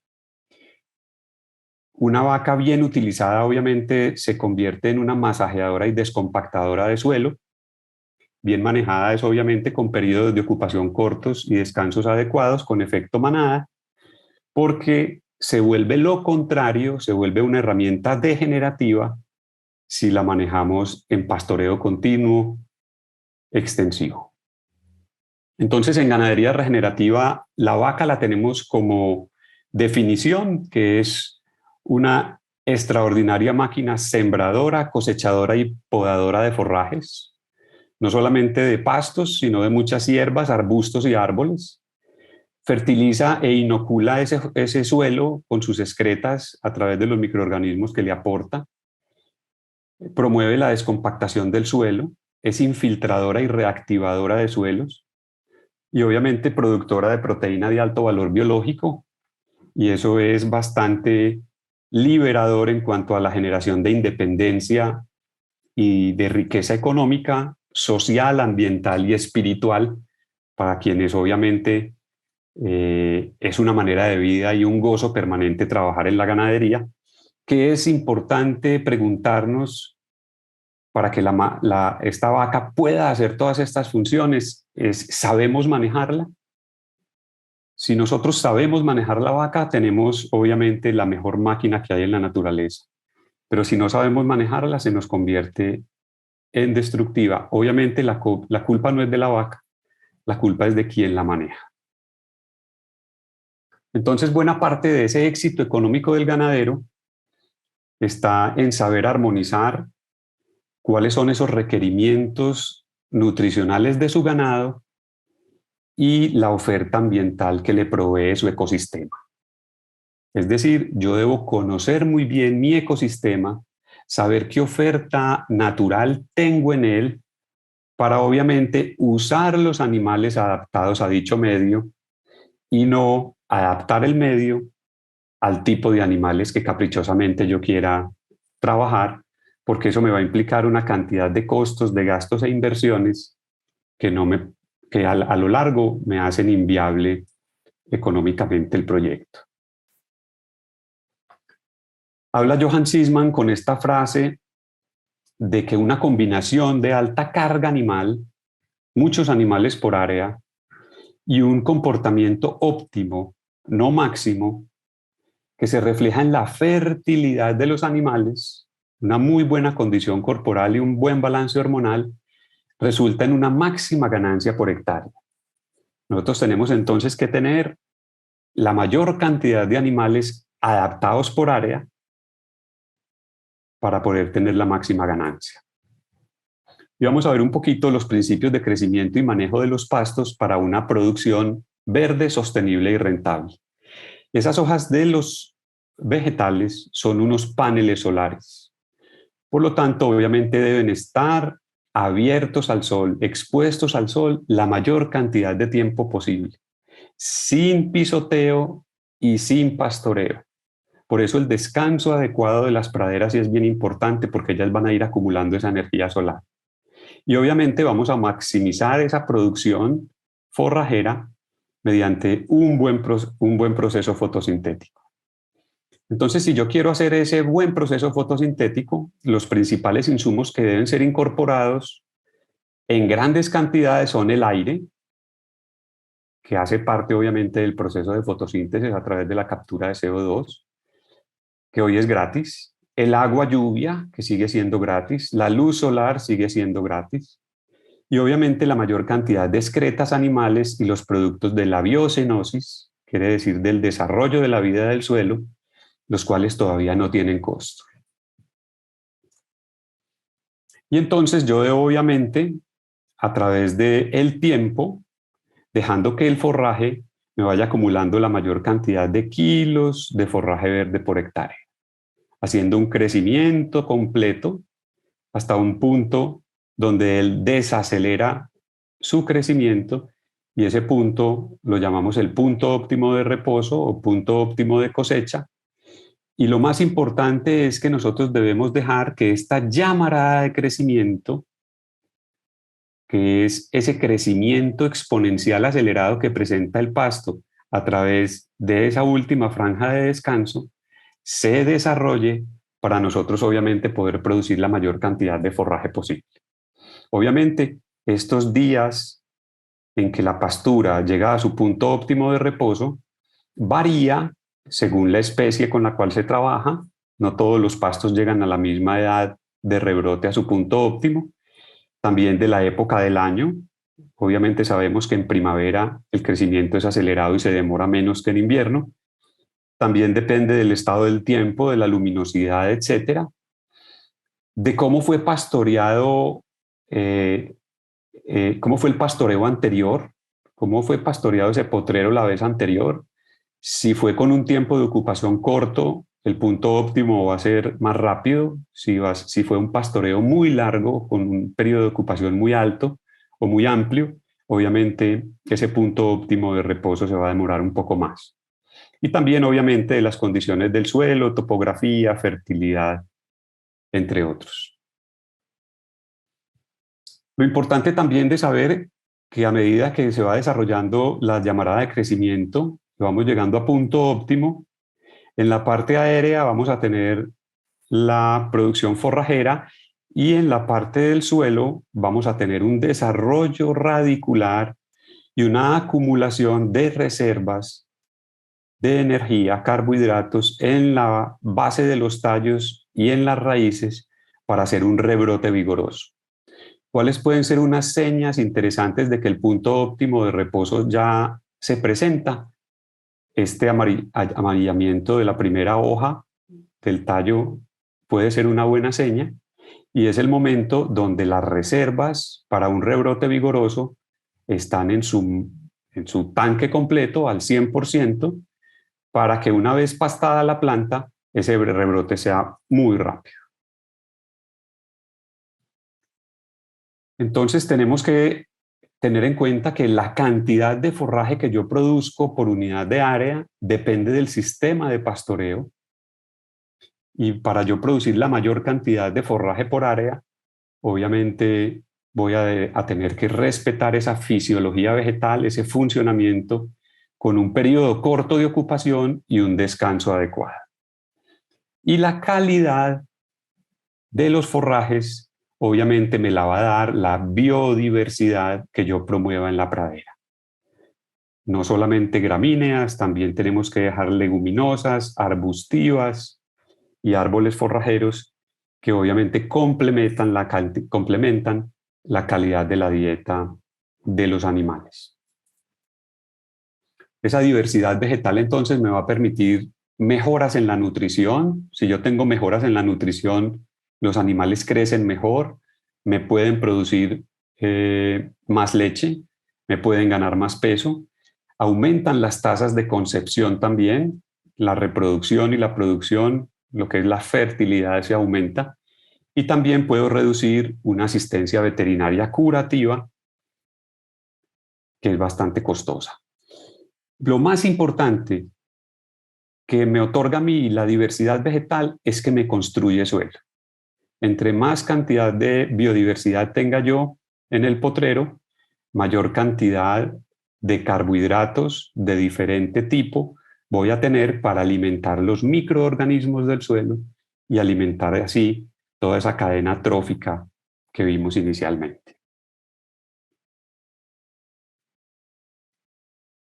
Una vaca bien utilizada obviamente se convierte en una masajeadora y descompactadora de suelo. Bien manejada es obviamente con periodos de ocupación cortos y descansos adecuados con efecto manada, porque se vuelve lo contrario, se vuelve una herramienta degenerativa si la manejamos en pastoreo continuo extensivo. Entonces, en ganadería regenerativa, la vaca la tenemos como definición, que es una extraordinaria máquina sembradora, cosechadora y podadora de forrajes, no solamente de pastos, sino de muchas hierbas, arbustos y árboles. Fertiliza e inocula ese suelo con sus excretas a través de los microorganismos que le aporta. Promueve la descompactación del suelo, es infiltradora y reactivadora de suelos, y obviamente productora de proteína de alto valor biológico, y eso es bastante liberador en cuanto a la generación de independencia y de riqueza económica, social, ambiental y espiritual para quienes obviamente es una manera de vida y un gozo permanente trabajar en la ganadería, que es importante preguntarnos para que esta vaca pueda hacer todas estas funciones. ¿Sabemos manejarla? Si nosotros sabemos manejar la vaca, tenemos obviamente la mejor máquina que hay en la naturaleza. Pero si no sabemos manejarla, se nos convierte en destructiva. Obviamente la culpa no es de la vaca, la culpa es de quien la maneja. Entonces, buena parte de ese éxito económico del ganadero está en saber armonizar cuáles son esos requerimientos nutricionales de su ganado y la oferta ambiental que le provee su ecosistema. Es decir, yo debo conocer muy bien mi ecosistema, saber qué oferta natural tengo en él para obviamente usar los animales adaptados a dicho medio y no adaptar el medio al tipo de animales que caprichosamente yo quiera trabajar, porque eso me va a implicar una cantidad de costos, de gastos e inversiones que, no me, que a lo largo me hacen inviable económicamente el proyecto. Habla Johann Sisman con esta frase de que una combinación de alta carga animal, muchos animales por área, y un comportamiento óptimo, no máximo, que se refleja en la fertilidad de los animales, una muy buena condición corporal y un buen balance hormonal, resulta en una máxima ganancia por hectárea. Nosotros tenemos entonces que tener la mayor cantidad de animales adaptados por área para poder tener la máxima ganancia. Y vamos a ver un poquito los principios de crecimiento y manejo de los pastos para una producción verde, sostenible y rentable. Esas hojas de los vegetales son unos paneles solares. Por lo tanto, obviamente deben estar abiertos al sol, expuestos al sol la mayor cantidad de tiempo posible, sin pisoteo y sin pastoreo. Por eso el descanso adecuado de las praderas sí es bien importante porque ellas van a ir acumulando esa energía solar. Y obviamente vamos a maximizar esa producción forrajera mediante un buen proceso fotosintético. Entonces, si yo quiero hacer ese buen proceso fotosintético, los principales insumos que deben ser incorporados en grandes cantidades son el aire, que hace parte obviamente del proceso de fotosíntesis a través de la captura de CO2, que hoy es gratis, el agua lluvia, que sigue siendo gratis, la luz solar sigue siendo gratis, y obviamente la mayor cantidad de excretas animales y los productos de la biocenosis, quiere decir del desarrollo de la vida del suelo, los cuales todavía no tienen costo. Y entonces yo debo obviamente, a través del tiempo, dejando que el forraje me vaya acumulando la mayor cantidad de kilos de forraje verde por hectárea, haciendo un crecimiento completo hasta un punto donde él desacelera su crecimiento y ese punto lo llamamos el punto óptimo de reposo o punto óptimo de cosecha. Y lo más importante es que nosotros debemos dejar que esta llamarada de crecimiento, que es ese crecimiento exponencial acelerado que presenta el pasto a través de esa última franja de descanso, se desarrolle para nosotros obviamente poder producir la mayor cantidad de forraje posible. Obviamente, estos días en que la pastura llega a su punto óptimo de reposo varía según la especie con la cual se trabaja. No todos los pastos llegan a la misma edad de rebrote a su punto óptimo. También de la época del año. Obviamente sabemos que en primavera el crecimiento es acelerado y se demora menos que en invierno. También depende del estado del tiempo, de la luminosidad, etcétera. De cómo fue pastoreado, cómo fue el pastoreo anterior, cómo fue pastoreado ese potrero la vez anterior. Si fue con un tiempo de ocupación corto, el punto óptimo va a ser más rápido. Si fue un pastoreo muy largo, con un periodo de ocupación muy alto o muy amplio, obviamente ese punto óptimo de reposo se va a demorar un poco más. Y también, obviamente, de las condiciones del suelo, topografía, fertilidad, entre otros. Lo importante también de saber que a medida que se va desarrollando la llamarada de crecimiento, vamos llegando a punto óptimo, en la parte aérea vamos a tener la producción forrajera y en la parte del suelo vamos a tener un desarrollo radicular y una acumulación de reservas de energía, carbohidratos en la base de los tallos y en las raíces para hacer un rebrote vigoroso. ¿Cuáles pueden ser unas señas interesantes de que el punto óptimo de reposo ya se presenta? Este amarillamiento de la primera hoja del tallo puede ser una buena seña y es el momento donde las reservas para un rebrote vigoroso están en su tanque completo al 100%, para que una vez pastada la planta, ese rebrote sea muy rápido. Entonces tenemos que tener en cuenta que la cantidad de forraje que yo produzco por unidad de área depende del sistema de pastoreo, y para yo producir la mayor cantidad de forraje por área, obviamente voy a tener que respetar esa fisiología vegetal, ese funcionamiento, con un periodo corto de ocupación y un descanso adecuado. Y la calidad de los forrajes obviamente me la va a dar la biodiversidad que yo promueva en la pradera. No solamente gramíneas, también tenemos que dejar leguminosas, arbustivas y árboles forrajeros que obviamente complementan la calidad de la dieta de los animales. Esa diversidad vegetal entonces me va a permitir mejoras en la nutrición. Si yo tengo mejoras en la nutrición, los animales crecen mejor, me pueden producir más leche, me pueden ganar más peso, aumentan las tasas de concepción también, la reproducción y la producción, lo que es la fertilidad se aumenta, y también puedo reducir una asistencia veterinaria curativa que es bastante costosa. Lo más importante que me otorga a mí la diversidad vegetal es que me construye suelo. Entre más cantidad de biodiversidad tenga yo en el potrero, mayor cantidad de carbohidratos de diferente tipo voy a tener para alimentar los microorganismos del suelo y alimentar así toda esa cadena trófica que vimos inicialmente.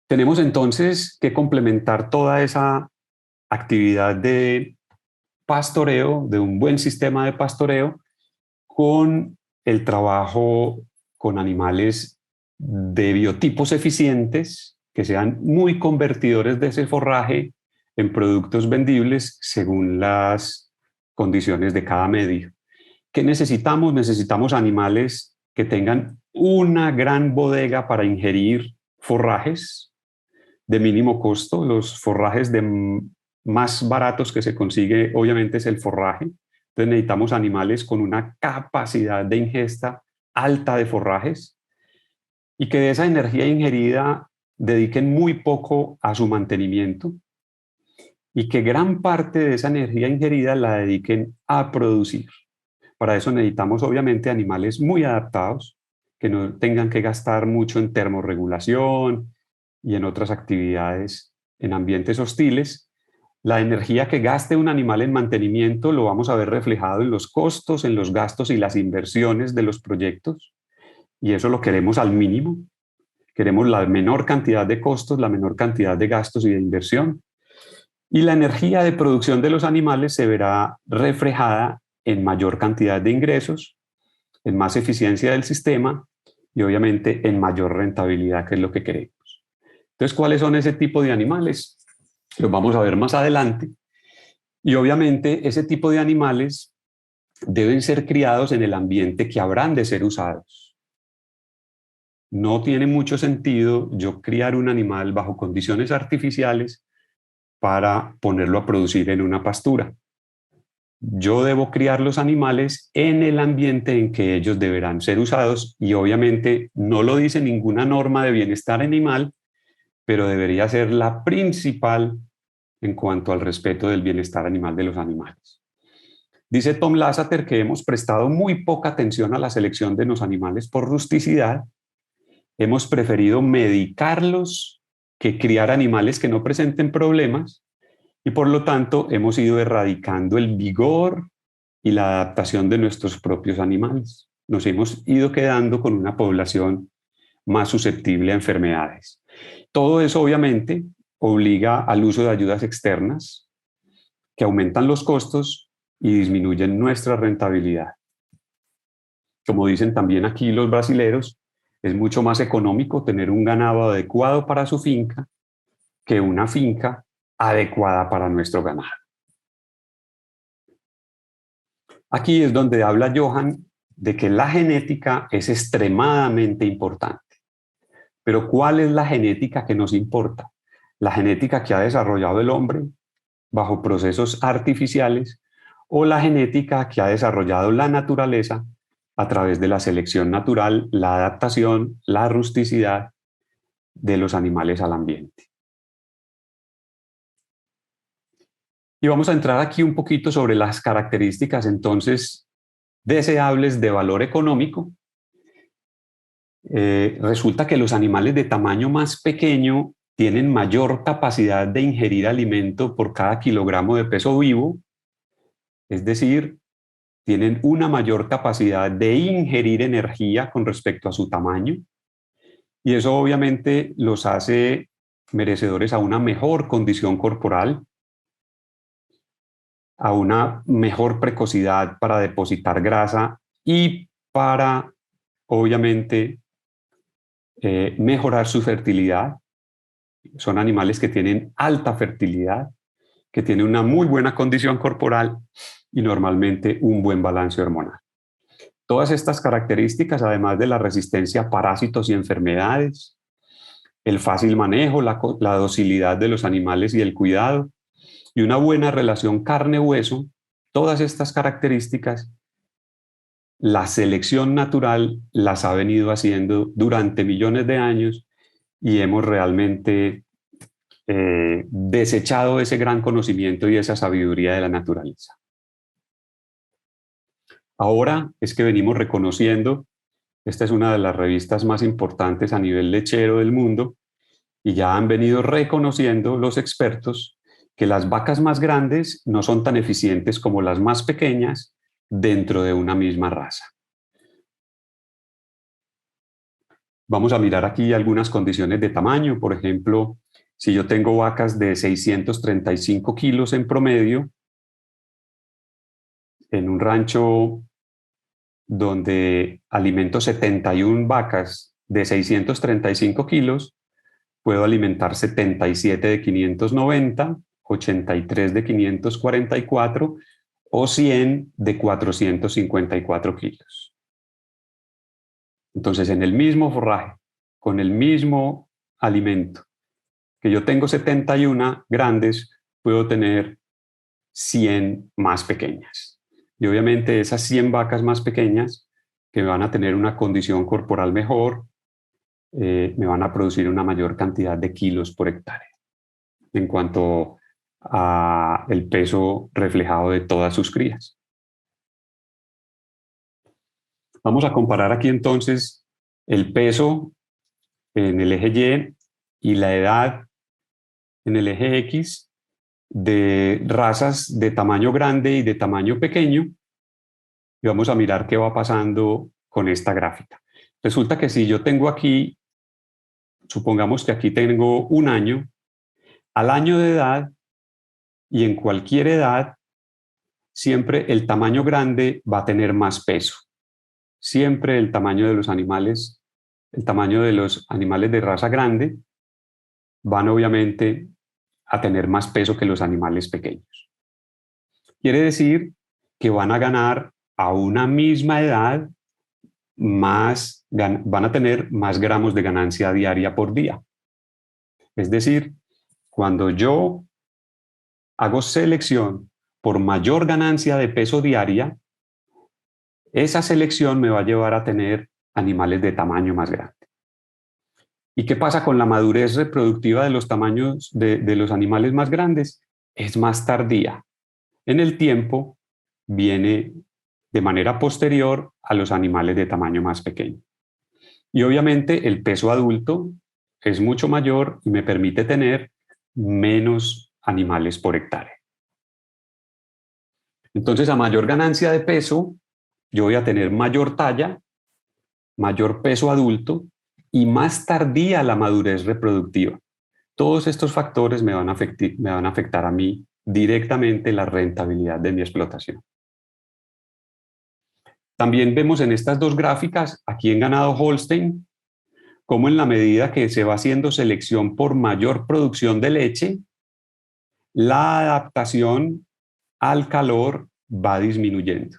Tenemos entonces que complementar toda esa actividad de pastoreo, de un buen sistema de pastoreo, con el trabajo con animales de biotipos eficientes que sean muy convertidores de ese forraje en productos vendibles según las condiciones de cada medio. ¿Qué necesitamos? Necesitamos animales que tengan una gran bodega para ingerir forrajes de mínimo costo. Los forrajes más baratos que se consigue obviamente es el forraje. Entonces necesitamos animales con una capacidad de ingesta alta de forrajes y que de esa energía ingerida dediquen muy poco a su mantenimiento y que gran parte de esa energía ingerida la dediquen a producir. Para eso necesitamos obviamente animales muy adaptados, que no tengan que gastar mucho en termorregulación y en otras actividades en ambientes hostiles. La energía que gaste un animal en mantenimiento lo vamos a ver reflejado en los costos, en los gastos y las inversiones de los proyectos, y eso lo queremos al mínimo. Queremos la menor cantidad de costos, la menor cantidad de gastos y de inversión. Y la energía de producción de los animales se verá reflejada en mayor cantidad de ingresos, en más eficiencia del sistema y obviamente en mayor rentabilidad, que es lo que queremos. Entonces, ¿cuáles son ese tipo de animales? Los vamos a ver más adelante. Y obviamente ese tipo de animales deben ser criados en el ambiente que habrán de ser usados. No tiene mucho sentido yo criar un animal bajo condiciones artificiales para ponerlo a producir en una pastura. Yo debo criar los animales en el ambiente en que ellos deberán ser usados, y obviamente no lo dice ninguna norma de bienestar animal, pero debería ser la principal en cuanto al respeto del bienestar animal de los animales. Dice Tom Lasseter que hemos prestado muy poca atención a la selección de los animales por rusticidad. Hemos preferido medicarlos que criar animales que no presenten problemas, y por lo tanto hemos ido erradicando el vigor y la adaptación de nuestros propios animales. Nos hemos ido quedando con una población más susceptible a enfermedades. Todo eso obviamente obliga al uso de ayudas externas que aumentan los costos y disminuyen nuestra rentabilidad. Como dicen también aquí los brasileros, es mucho más económico tener un ganado adecuado para su finca que una finca adecuada para nuestro ganado. Aquí es donde habla Johan de que la genética es extremadamente importante. Pero ¿cuál es la genética que nos importa? La genética que ha desarrollado el hombre bajo procesos artificiales o la genética que ha desarrollado la naturaleza a través de la selección natural, la adaptación, la rusticidad de los animales al ambiente. Y vamos a entrar aquí un poquito sobre las características entonces deseables de valor económico. Resulta que los animales de tamaño más pequeño tienen mayor capacidad de ingerir alimento por cada kilogramo de peso vivo, es decir, tienen una mayor capacidad de ingerir energía con respecto a su tamaño, y eso obviamente los hace merecedores a una mejor condición corporal, a una mejor precocidad para depositar grasa y para, obviamente, mejorar su fertilidad. Son animales que tienen alta fertilidad, que tienen una muy buena condición corporal y normalmente un buen balance hormonal. Todas estas características, además de la resistencia a parásitos y enfermedades, el fácil manejo, la docilidad de los animales y el cuidado, y una buena relación carne-hueso, todas estas características, la selección natural las ha venido haciendo durante millones de años y hemos realmente desechado ese gran conocimiento y esa sabiduría de la naturaleza. Ahora es que venimos reconociendo, esta es una de las revistas más importantes a nivel lechero del mundo, y ya han venido reconociendo los expertos que las vacas más grandes no son tan eficientes como las más pequeñas dentro de una misma raza. Vamos a mirar aquí algunas condiciones de tamaño. Por ejemplo, si yo tengo vacas de 635 kilos en promedio, en un rancho donde alimento 71 vacas de 635 kilos, puedo alimentar 77 de 590, 83 de 544 o 100 de 454 kilos. Entonces, en el mismo forraje, con el mismo alimento, que yo tengo 71 grandes, puedo tener 100 más pequeñas. Y obviamente esas 100 vacas más pequeñas, que van a tener una condición corporal mejor, me van a producir una mayor cantidad de kilos por hectárea en cuanto a el peso reflejado de todas sus crías. Vamos a comparar aquí entonces el peso en el eje Y y la edad en el eje X de razas de tamaño grande y de tamaño pequeño, y vamos a mirar qué va pasando con esta gráfica. Resulta que si yo tengo aquí, supongamos que aquí tengo un año, al año de edad y en cualquier edad, siempre el tamaño grande va a tener más peso. Siempre el tamaño de los animales, el tamaño de los animales de raza grande van obviamente a tener más peso que los animales pequeños. Quiere decir que van a ganar a una misma edad más, van a tener más gramos de ganancia diaria por día. Es decir, cuando yo hago selección por mayor ganancia de peso diaria, esa selección me va a llevar a tener animales de tamaño más grande. ¿Y qué pasa con la madurez reproductiva de los tamaños de los animales más grandes? Es más tardía. En el tiempo viene de manera posterior a los animales de tamaño más pequeño. Y obviamente el peso adulto es mucho mayor y me permite tener menos animales por hectárea. Entonces, a mayor ganancia de peso, yo voy a tener mayor talla, mayor peso adulto y más tardía la madurez reproductiva. Todos estos factores me van a afectar a mí directamente la rentabilidad de mi explotación. También vemos en estas dos gráficas, aquí en ganado Holstein, cómo en la medida que se va haciendo selección por mayor producción de leche, la adaptación al calor va disminuyendo.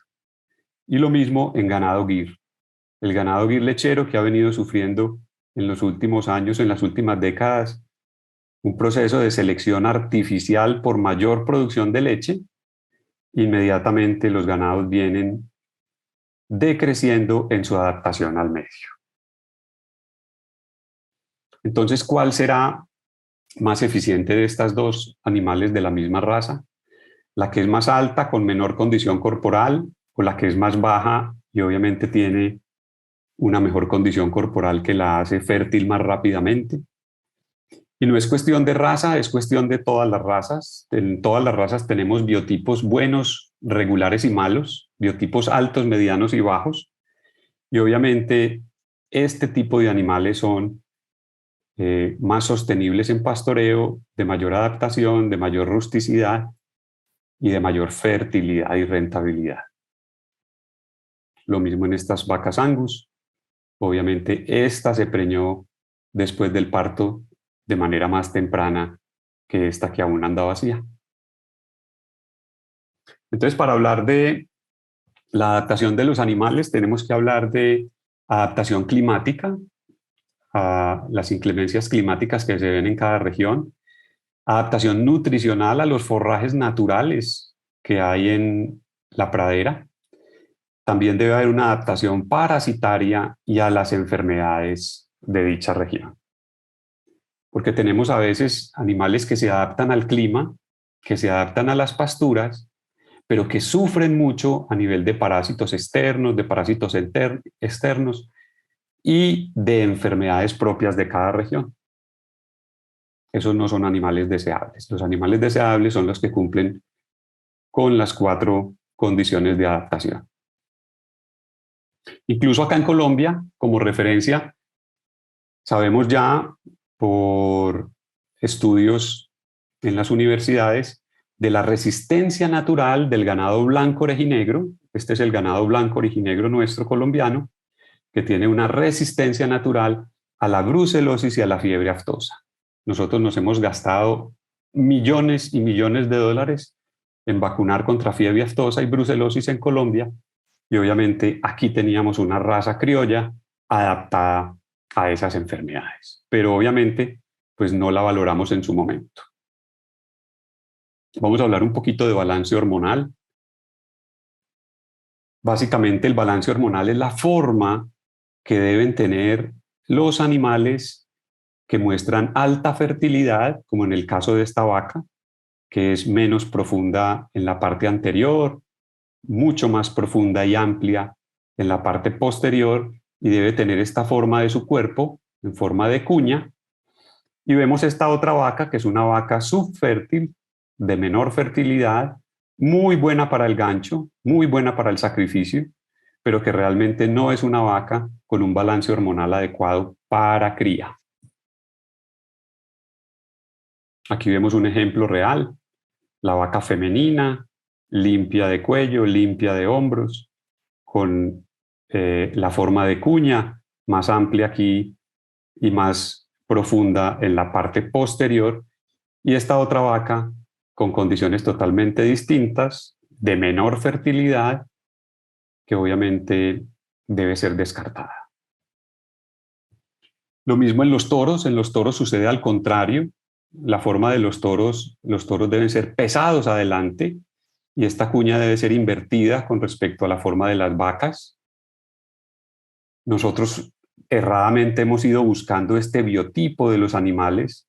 Y lo mismo en ganado gir. El ganado gir lechero, que ha venido sufriendo en los últimos años, en las últimas décadas, un proceso de selección artificial por mayor producción de leche, inmediatamente los ganados vienen decreciendo en su adaptación al medio. Entonces, ¿cuál será más eficiente de estas dos animales de la misma raza? ¿La que es más alta con menor condición corporal o la que es más baja y obviamente tiene una mejor condición corporal que la hace fértil más rápidamente? Y no es cuestión de raza, es cuestión de todas las razas. En todas las razas tenemos biotipos buenos, regulares y malos, biotipos altos, medianos y bajos. Y obviamente este tipo de animales son más sostenibles en pastoreo, de mayor adaptación, de mayor rusticidad y de mayor fertilidad y rentabilidad. Lo mismo en estas vacas Angus. Obviamente esta se preñó después del parto de manera más temprana que esta que aún anda vacía. Entonces, para hablar de la adaptación de los animales, tenemos que hablar de adaptación climática, a las inclemencias climáticas que se ven en cada región, adaptación nutricional a los forrajes naturales que hay en la pradera. También debe haber una adaptación parasitaria y a las enfermedades de dicha región. Porque tenemos a veces animales que se adaptan al clima, que se adaptan a las pasturas, pero que sufren mucho a nivel de parásitos externos, de parásitos externos y de enfermedades propias de cada región. Esos no son animales deseables. Los animales deseables son los que cumplen con las 4 condiciones de adaptación. Incluso acá en Colombia, como referencia, sabemos ya por estudios en las universidades de la resistencia natural del ganado blanco orejinegro. Este es el ganado blanco orejinegro nuestro colombiano, que tiene una resistencia natural a la brucelosis y a la fiebre aftosa. Nosotros nos hemos gastado millones y millones de dólares en vacunar contra fiebre aftosa y brucelosis en Colombia, y obviamente aquí teníamos una raza criolla adaptada a esas enfermedades, pero obviamente pues no la valoramos en su momento. Vamos a hablar un poquito de balance hormonal. Básicamente el balance hormonal es la forma que deben tener los animales que muestran alta fertilidad, como en el caso de esta vaca, que es menos profunda en la parte anterior, mucho más profunda y amplia en la parte posterior, y debe tener esta forma de su cuerpo en forma de cuña. Y vemos esta otra vaca, que es una vaca subfértil, de menor fertilidad, muy buena para el gancho, muy buena para el sacrificio, pero que realmente no es una vaca con un balance hormonal adecuado para cría. Aquí vemos un ejemplo real, la vaca femenina, limpia de cuello, limpia de hombros, con la forma de cuña más amplia aquí y más profunda en la parte posterior, y esta otra vaca con condiciones totalmente distintas, de menor fertilidad, que obviamente debe ser descartada. Lo mismo en los toros sucede al contrario. La forma de los toros deben ser pesados adelante y esta cuña debe ser invertida con respecto a la forma de las vacas. Nosotros erradamente hemos ido buscando este biotipo de los animales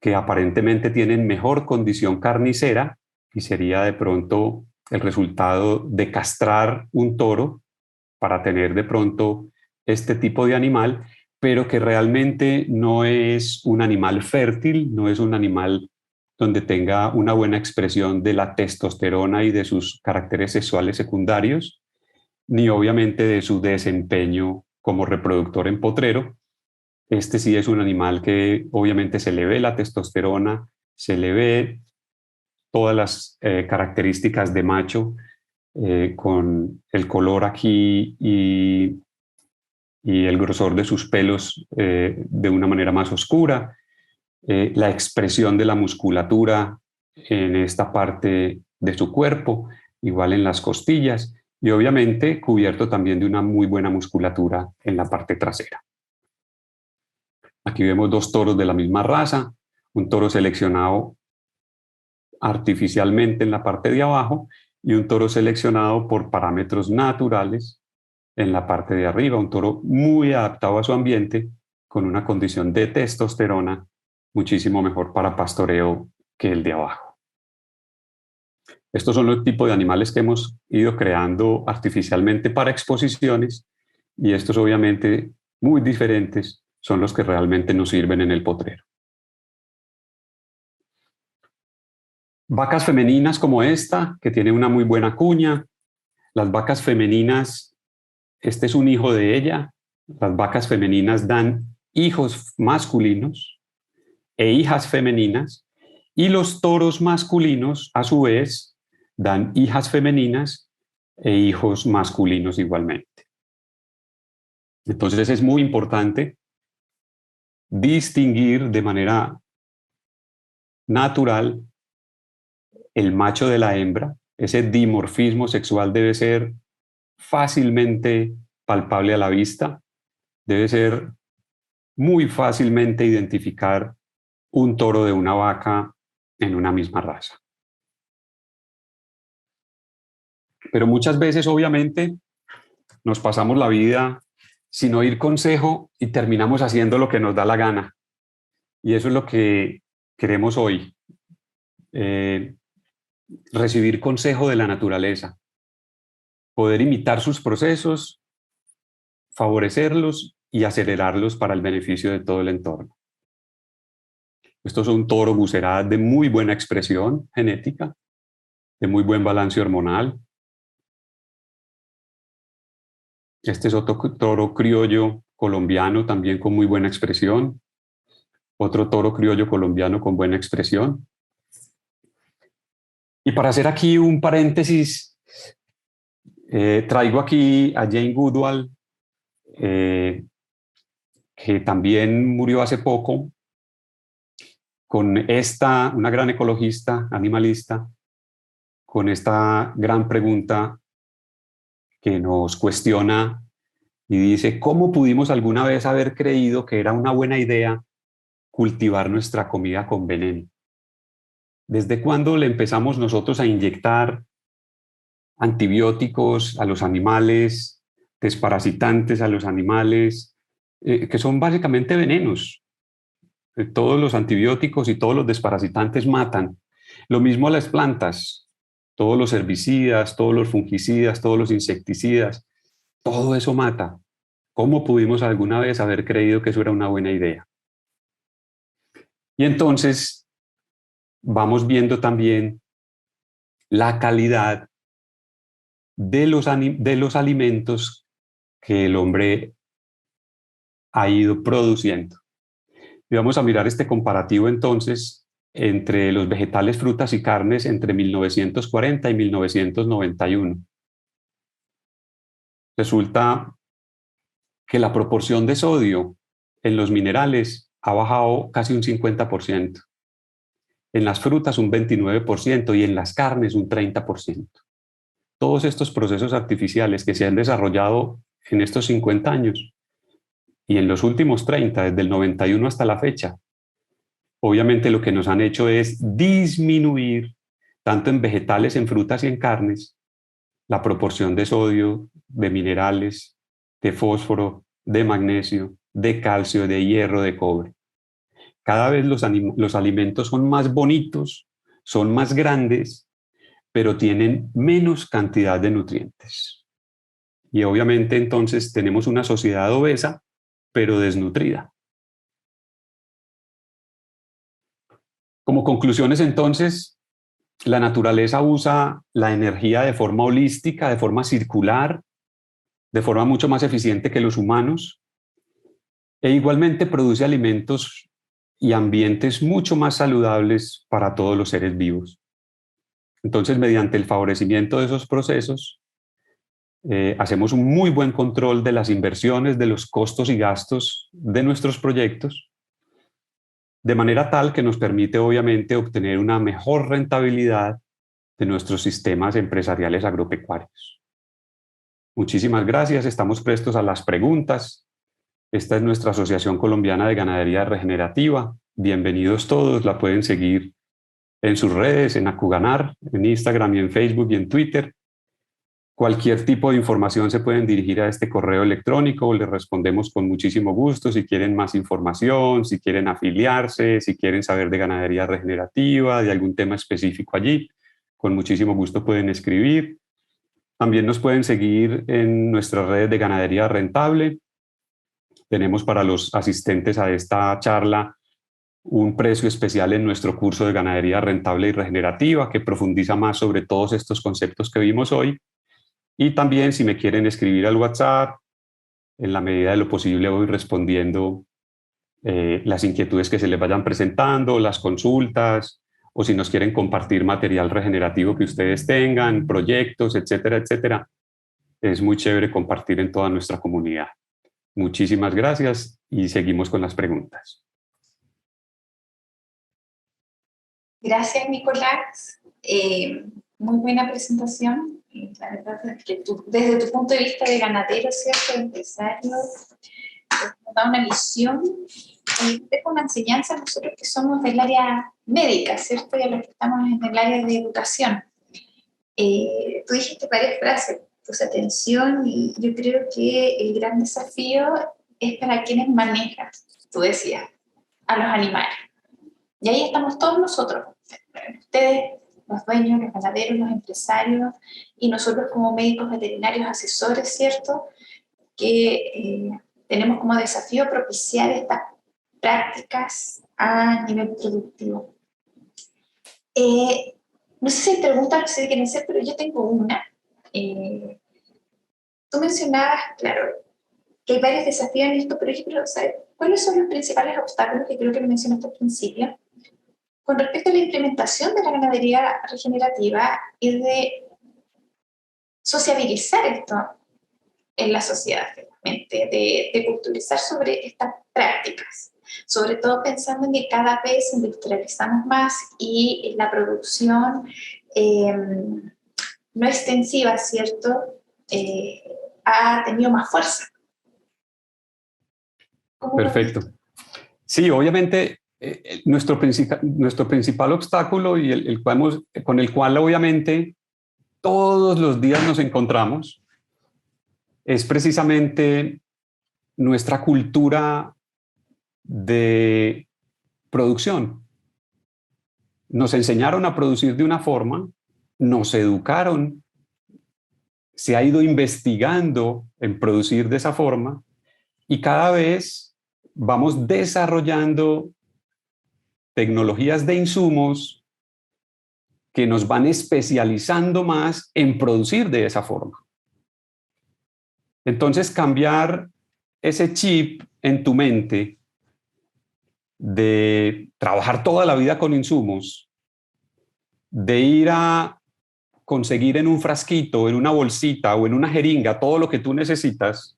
que aparentemente tienen mejor condición carnicera, y sería de pronto el resultado de castrar un toro para tener de pronto este tipo de animal, pero que realmente no es un animal fértil, no es un animal donde tenga una buena expresión de la testosterona y de sus caracteres sexuales secundarios, ni obviamente de su desempeño como reproductor en potrero. Este sí es un animal que obviamente se le ve la testosterona, se le ve todas las características de macho, con el color aquí y el grosor de sus pelos de una manera más oscura, la expresión de la musculatura en esta parte de su cuerpo, igual en las costillas, y obviamente cubierto también de una muy buena musculatura en la parte trasera. Aquí vemos dos toros de la misma raza, un toro seleccionado artificialmente en la parte de abajo y un toro seleccionado por parámetros naturales en la parte de arriba, un toro muy adaptado a su ambiente con una condición de testosterona muchísimo mejor para pastoreo que el de abajo. Estos son los tipos de animales que hemos ido creando artificialmente para exposiciones y estos obviamente muy diferentes son los que realmente nos sirven en el potrero. Vacas femeninas como esta, que tiene una muy buena cuña. Las vacas femeninas, este es un hijo de ella. Las vacas femeninas dan hijos masculinos e hijas femeninas, y los toros masculinos, a su vez, dan hijas femeninas e hijos masculinos igualmente. Entonces es muy importante distinguir de manera natural el macho de la hembra. Ese dimorfismo sexual debe ser fácilmente palpable a la vista, debe ser muy fácilmente identificar un toro de una vaca en una misma raza. Pero muchas veces, obviamente, nos pasamos la vida sin oír consejo y terminamos haciendo lo que nos da la gana. Y eso es lo que queremos hoy. Recibir consejo de la naturaleza, poder imitar sus procesos, favorecerlos y acelerarlos para el beneficio de todo el entorno. Estos son toro bucerat de muy buena expresión genética, de muy buen balance hormonal. Este es otro toro criollo colombiano también con muy buena expresión. Otro toro criollo colombiano con buena expresión. Y para hacer aquí un paréntesis, traigo aquí a Jane Goodall, que también murió hace poco, con una gran ecologista, animalista, con esta gran pregunta que nos cuestiona y dice, ¿cómo pudimos alguna vez haber creído que era una buena idea cultivar nuestra comida con veneno? ¿Desde cuándo le empezamos nosotros a inyectar antibióticos a los animales, desparasitantes a los animales, que son básicamente venenos? Todos los antibióticos y todos los desparasitantes matan. Lo mismo a las plantas, todos los herbicidas, todos los fungicidas, todos los insecticidas, todo eso mata. ¿Cómo pudimos alguna vez haber creído que eso era una buena idea? Y entonces vamos viendo también la calidad de los alimentos que el hombre ha ido produciendo. Y vamos a mirar este comparativo entonces entre los vegetales, frutas y carnes entre 1940 y 1991. Resulta que la proporción de sodio en los minerales ha bajado casi un 50%, en las frutas un 29% y en las carnes un 30%. Todos estos procesos artificiales que se han desarrollado en estos 50 años y en los últimos 30, desde el 91 hasta la fecha, obviamente lo que nos han hecho es disminuir, tanto en vegetales, en frutas y en carnes, la proporción de sodio, de minerales, de fósforo, de magnesio, de calcio, de hierro, de cobre. Cada vez los alimentos son más bonitos, son más grandes, pero tienen menos cantidad de nutrientes. Y obviamente entonces tenemos una sociedad obesa, pero desnutrida. Como conclusiones entonces, la naturaleza usa la energía de forma holística, de forma circular, de forma mucho más eficiente que los humanos, e igualmente produce alimentos y ambientes mucho más saludables para todos los seres vivos. Entonces, mediante el favorecimiento de esos procesos, hacemos un muy buen control de las inversiones, de los costos y gastos de nuestros proyectos, de manera tal que nos permite obviamente obtener una mejor rentabilidad de nuestros sistemas empresariales agropecuarios. Muchísimas gracias. Estamos prestos a las preguntas. Esta es nuestra Asociación Colombiana de Ganadería Regenerativa. Bienvenidos todos. La pueden seguir en sus redes, en Acuganar, en Instagram y en Facebook y en Twitter. Cualquier tipo de información se pueden dirigir a este correo electrónico. Les respondemos con muchísimo gusto. Si quieren más información, si quieren afiliarse, si quieren saber de ganadería regenerativa, de algún tema específico allí, con muchísimo gusto pueden escribir. También nos pueden seguir en nuestras redes de Ganadería Rentable. Tenemos para los asistentes a esta charla un precio especial en nuestro curso de Ganadería Rentable y Regenerativa, que profundiza más sobre todos estos conceptos que vimos hoy. Y también, si me quieren escribir al WhatsApp, en la medida de lo posible voy respondiendo las inquietudes que se les vayan presentando, las consultas, o si nos quieren compartir material regenerativo que ustedes tengan, proyectos, etcétera, etcétera. Es muy chévere compartir en toda nuestra comunidad. Muchísimas gracias y seguimos con las preguntas. Gracias, Nicolás. Muy buena presentación. La verdad es que desde tu punto de vista de ganadero, ¿cierto?, de empresario, nos da una visión y una enseñanza a nosotros que somos del área médica, ¿cierto?, y a los que estamos en el área de educación. Tú dijiste varias frases, puse atención, y yo creo que el gran desafío es para quienes manejan, tú decías, a los animales. Y ahí estamos todos nosotros, ustedes, los dueños, los ganaderos, los empresarios, y nosotros como médicos veterinarios asesores, ¿cierto?, que tenemos como desafío propiciar estas prácticas a nivel productivo. No sé si hay preguntas, no sé si quieren hacer, pero yo tengo una. Tú mencionabas, claro, que hay varios desafíos en esto, pero yo quiero saber cuáles son los principales obstáculos, que creo que lo mencionaste al principio, con respecto a la implementación de la ganadería regenerativa y de sociabilizar esto en la sociedad, de culturizar sobre estas prácticas, sobre todo pensando en que cada vez industrializamos más y la producción no extensiva, ¿cierto?, ha tenido más fuerza. Perfecto. Sí, obviamente nuestro principal obstáculo y con el cual obviamente todos los días nos encontramos es precisamente nuestra cultura de producción. Nos enseñaron a producir de una forma, nos educaron, se ha ido investigando en producir de esa forma y cada vez vamos desarrollando tecnologías de insumos que nos van especializando más en producir de esa forma. Entonces, cambiar ese chip en tu mente de trabajar toda la vida con insumos, de ir a conseguir en un frasquito, en una bolsita o en una jeringa todo lo que tú necesitas,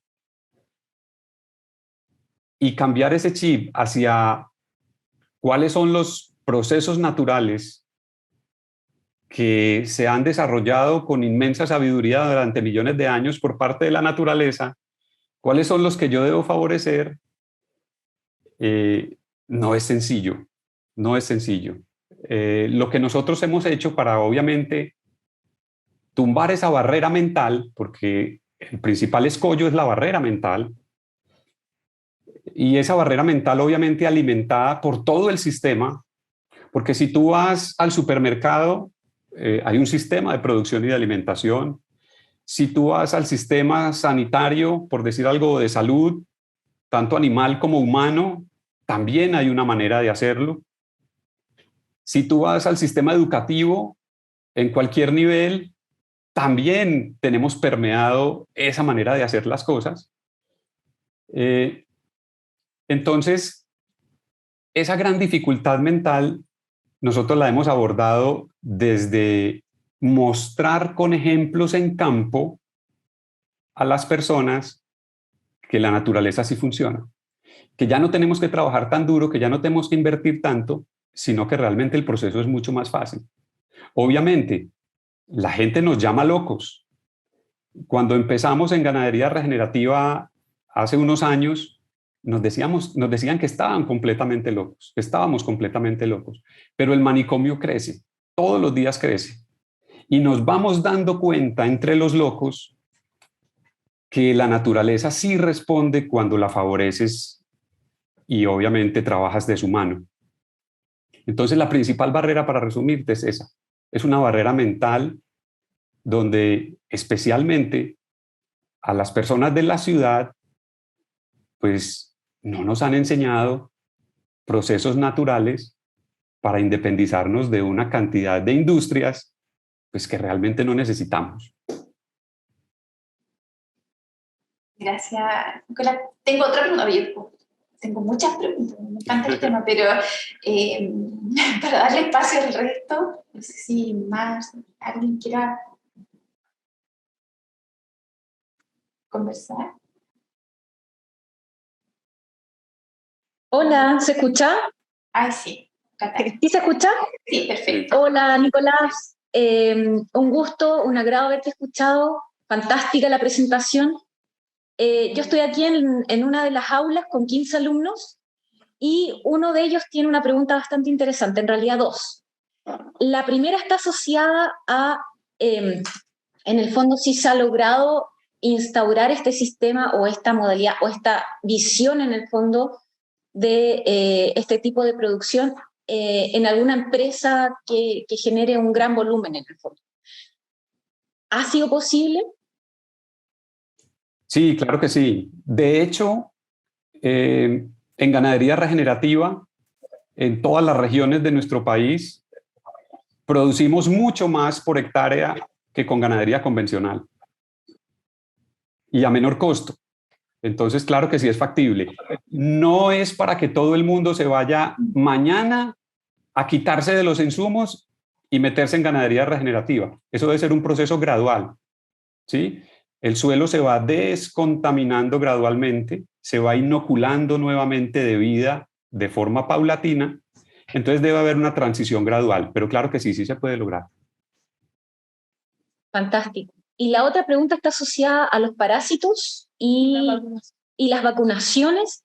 y cambiar ese chip hacia cuáles son los procesos naturales que se han desarrollado con inmensa sabiduría durante millones de años por parte de la naturaleza, cuáles son los que yo debo favorecer, no es sencillo, no es sencillo. Lo que nosotros hemos hecho para, obviamente, tumbar esa barrera mental, porque el principal escollo es la barrera mental, y esa barrera mental obviamente alimentada por todo el sistema, porque si tú vas al supermercado, hay un sistema de producción y de alimentación. Si tú vas al sistema sanitario, por decir algo, de salud, tanto animal como humano, también hay una manera de hacerlo. Si tú vas al sistema educativo, en cualquier nivel, también tenemos permeado esa manera de hacer las cosas. Entonces, esa gran dificultad mental nosotros la hemos abordado desde mostrar con ejemplos en campo a las personas que la naturaleza sí funciona, que ya no tenemos que trabajar tan duro, que ya no tenemos que invertir tanto, sino que realmente el proceso es mucho más fácil. Obviamente, la gente nos llama locos, Cuando empezamos en ganadería regenerativa hace unos años, nos decían que estaban completamente locos, que estábamos completamente locos, pero el manicomio crece, todos los días crece, y nos vamos dando cuenta entre los locos que la naturaleza sí responde cuando la favoreces y obviamente trabajas de su mano. Entonces la principal barrera, para resumirte, es esa, es una barrera mental donde especialmente a las personas de la ciudad, pues no nos han enseñado procesos naturales para independizarnos de una cantidad de industrias pues, que realmente no necesitamos. Gracias, Nicolás. Tengo otra pregunta. Tengo muchas preguntas, me encanta el tema, pero para darle espacio al resto, no sé si más alguien quiera conversar. Hola, ¿se escucha? Ay, sí, Catalina. ¿Sí se escucha? Sí, perfecto. Hola, Nicolás. Un gusto, un agrado haberte escuchado. Fantástica la presentación. Yo estoy aquí en una de las aulas con 15 alumnos y uno de ellos tiene una pregunta bastante interesante, en realidad dos. La primera está asociada a, en el fondo, si se ha logrado instaurar este sistema o esta modalidad o esta visión en el fondo de este tipo de producción en alguna empresa que genere un gran volumen en el fondo. ¿Ha sido posible? Sí, claro que sí. De hecho, en ganadería regenerativa, en todas las regiones de nuestro país, producimos mucho más por hectárea que con ganadería convencional y a menor costo. Entonces, claro que sí es factible. No es para que todo el mundo se vaya mañana a quitarse de los insumos y meterse en ganadería regenerativa. Eso debe ser un proceso gradual, ¿sí? El suelo se va descontaminando gradualmente, se va inoculando nuevamente de vida de forma paulatina, entonces debe haber una transición gradual, pero claro que sí, sí se puede lograr. Fantástico. Y la otra pregunta está asociada a los parásitos y las vacunaciones.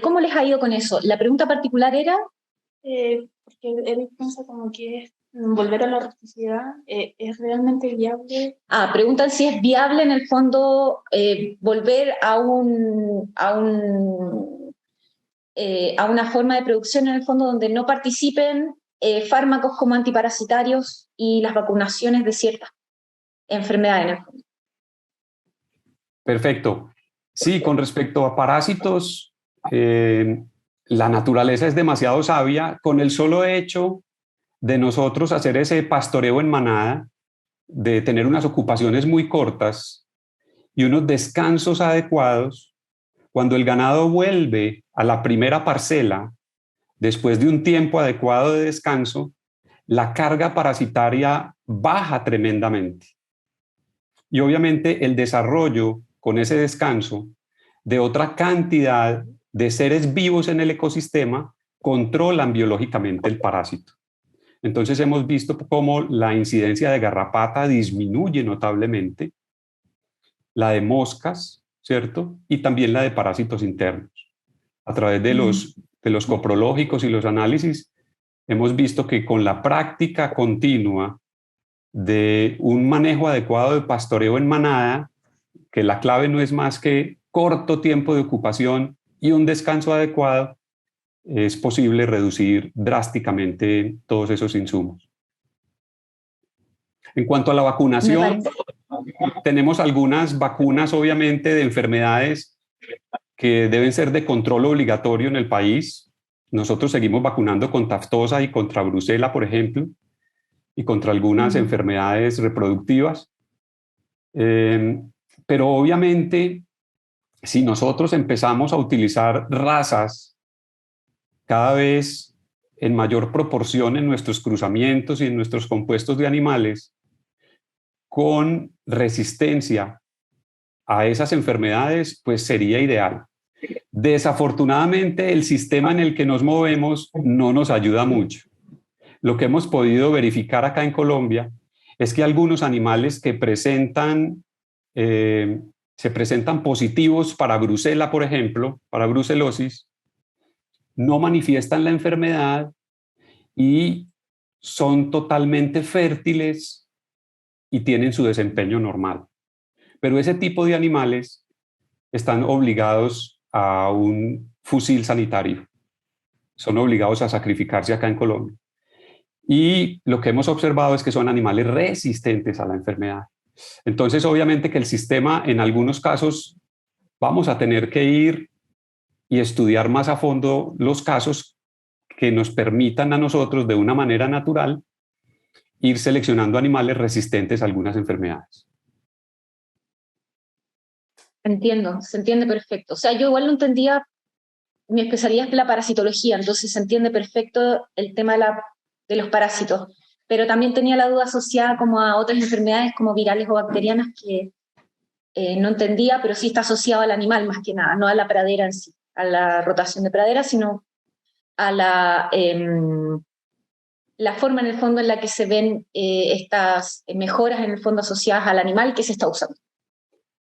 ¿Cómo les ha ido con eso? La pregunta particular era... porque él piensa como que es volver a la rusticidad, ¿es realmente viable? Preguntan si es viable en el fondo volver a una forma de producción en el fondo donde no participen fármacos como antiparasitarios y las vacunaciones de ciertas enfermedades en el fondo. Perfecto. Sí, con respecto a parásitos, la naturaleza es demasiado sabia. Con el solo hecho de nosotros hacer ese pastoreo en manada, de tener unas ocupaciones muy cortas y unos descansos adecuados, cuando el ganado vuelve a la primera parcela, después de un tiempo adecuado de descanso, la carga parasitaria baja tremendamente. Y obviamente el desarrollo con ese descanso de otra cantidad de seres vivos en el ecosistema controlan biológicamente el parásito. Entonces hemos visto cómo la incidencia de garrapata disminuye notablemente, la de moscas, ¿cierto? Y también la de parásitos internos. A través de los coprológicos y los análisis, hemos visto que con la práctica continua de un manejo adecuado de pastoreo en manada, que la clave no es más que corto tiempo de ocupación y un descanso adecuado, es posible reducir drásticamente todos esos insumos. En cuanto a la vacunación, tenemos algunas vacunas, obviamente, de enfermedades que deben ser de control obligatorio en el país. Nosotros seguimos vacunando contra aftosa y contra brucela, por ejemplo, y contra algunas enfermedades reproductivas. Pero obviamente, si nosotros empezamos a utilizar razas cada vez en mayor proporción en nuestros cruzamientos y en nuestros compuestos de animales, con resistencia a esas enfermedades, pues sería ideal. Desafortunadamente, el sistema en el que nos movemos no nos ayuda mucho. Lo que hemos podido verificar acá en Colombia es que algunos animales que presentan se presentan positivos para brucela, por ejemplo, para brucelosis, no manifiestan la enfermedad y son totalmente fértiles y tienen su desempeño normal. Pero ese tipo de animales están obligados a un fusil sanitario. Son obligados a sacrificarse acá en Colombia. Y lo que hemos observado es que son animales resistentes a la enfermedad. Entonces, obviamente que el sistema, en algunos casos, vamos a tener que ir y estudiar más a fondo los casos que nos permitan a nosotros, de una manera natural, ir seleccionando animales resistentes a algunas enfermedades. Entiendo, se entiende perfecto. O sea, yo igual no entendía, mi especialidad es la parasitología, entonces se entiende perfecto el tema de los parásitos, pero también tenía la duda asociada como a otras enfermedades como virales o bacterianas que no entendía, pero sí está asociado al animal más que nada, no a la pradera en sí, a la rotación de pradera, sino a la forma en el fondo en la que se ven estas mejoras en el fondo asociadas al animal que se está usando.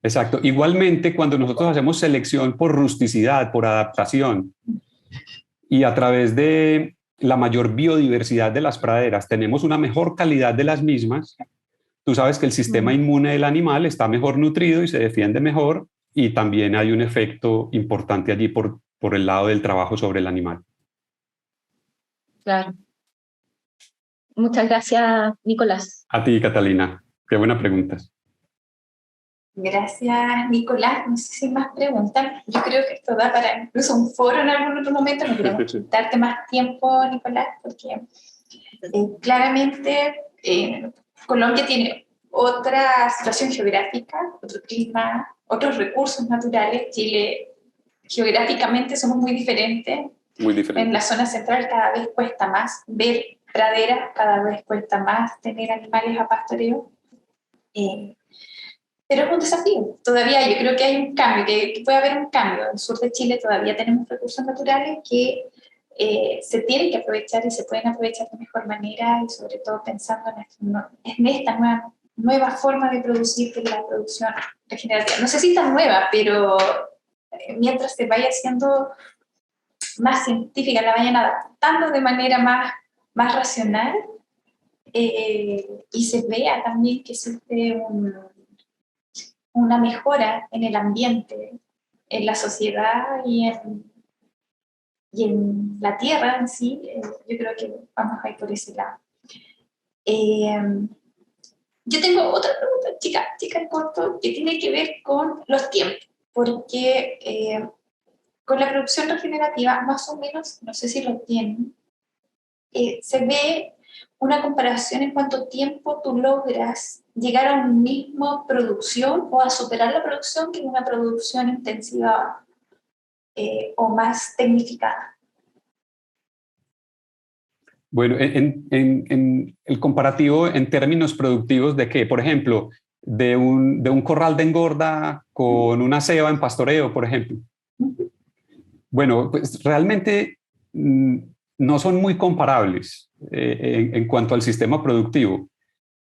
Exacto. Igualmente, cuando nosotros hacemos selección por rusticidad, por adaptación, y a través de la mayor biodiversidad de las praderas tenemos una mejor calidad de las mismas, tú sabes que el sistema inmune del animal está mejor nutrido y se defiende mejor, y también hay un efecto importante allí por el lado del trabajo sobre el animal. Claro. Muchas gracias, Nicolás. A ti, Catalina. Qué buena pregunta. Gracias, Nicolás. No sé si hay más preguntas. Yo creo que esto da para incluso un foro en algún otro momento. No queremos darte más tiempo, Nicolás, porque claramente Colombia tiene otra situación geográfica, otro clima, otros recursos naturales. Chile, geográficamente, somos muy diferentes. Muy diferente. En la zona central cada vez cuesta más ver praderas, cada vez cuesta más tener animales a pastoreo. Pero es un desafío. Todavía yo creo que hay un cambio, que puede haber un cambio. En el sur de Chile todavía tenemos recursos naturales que se tienen que aprovechar y se pueden aprovechar de mejor manera, y sobre todo pensando en esta nueva forma de producir, que es la producción regenerativa. No sé si tan nueva, pero mientras se vaya haciendo más científica, la vayan adaptando de manera más racional, y se vea también que existe una mejora en el ambiente, en la sociedad y en la tierra en sí. Yo creo que vamos a ir por ese lado. Yo tengo otra pregunta, chica en corto, que tiene que ver con los tiempos, porque con la producción regenerativa, más o menos, no sé si lo tienen, se ve una comparación en cuánto tiempo tú logras llegar a una misma producción o a superar la producción que una producción intensiva o más tecnificada. Bueno, en el comparativo en términos productivos de qué, por ejemplo, de un corral de engorda con una ceba en pastoreo, por ejemplo. Bueno, pues realmente no son muy comparables en cuanto al sistema productivo,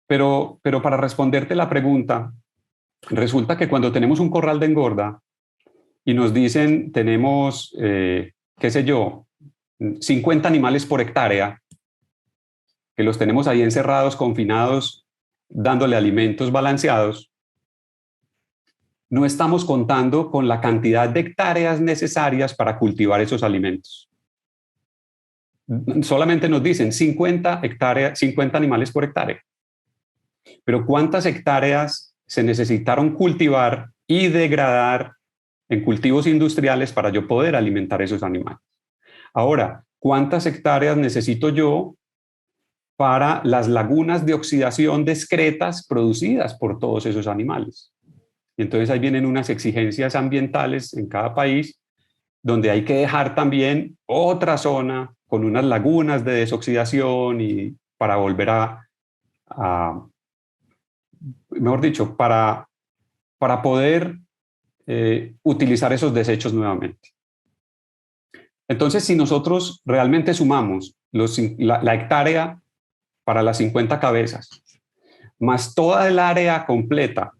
pero para responderte la pregunta, resulta que cuando tenemos un corral de engorda y nos dicen tenemos, qué sé yo, 50 animales por hectárea, que los tenemos ahí encerrados, confinados, dándole alimentos balanceados, no estamos contando con la cantidad de hectáreas necesarias para cultivar esos alimentos. Solamente nos dicen 50 animales por hectárea. Pero ¿cuántas hectáreas se necesitaron cultivar y degradar en cultivos industriales para yo poder alimentar esos animales? Ahora, ¿cuántas hectáreas necesito yo para las lagunas de oxidación discretas producidas por todos esos animales? Y entonces ahí vienen unas exigencias ambientales en cada país, donde hay que dejar también otra zona con unas lagunas de desoxidación y para volver mejor dicho, para poder utilizar esos desechos nuevamente. Entonces, si nosotros realmente sumamos la hectárea para las 50 cabezas, más toda el área completa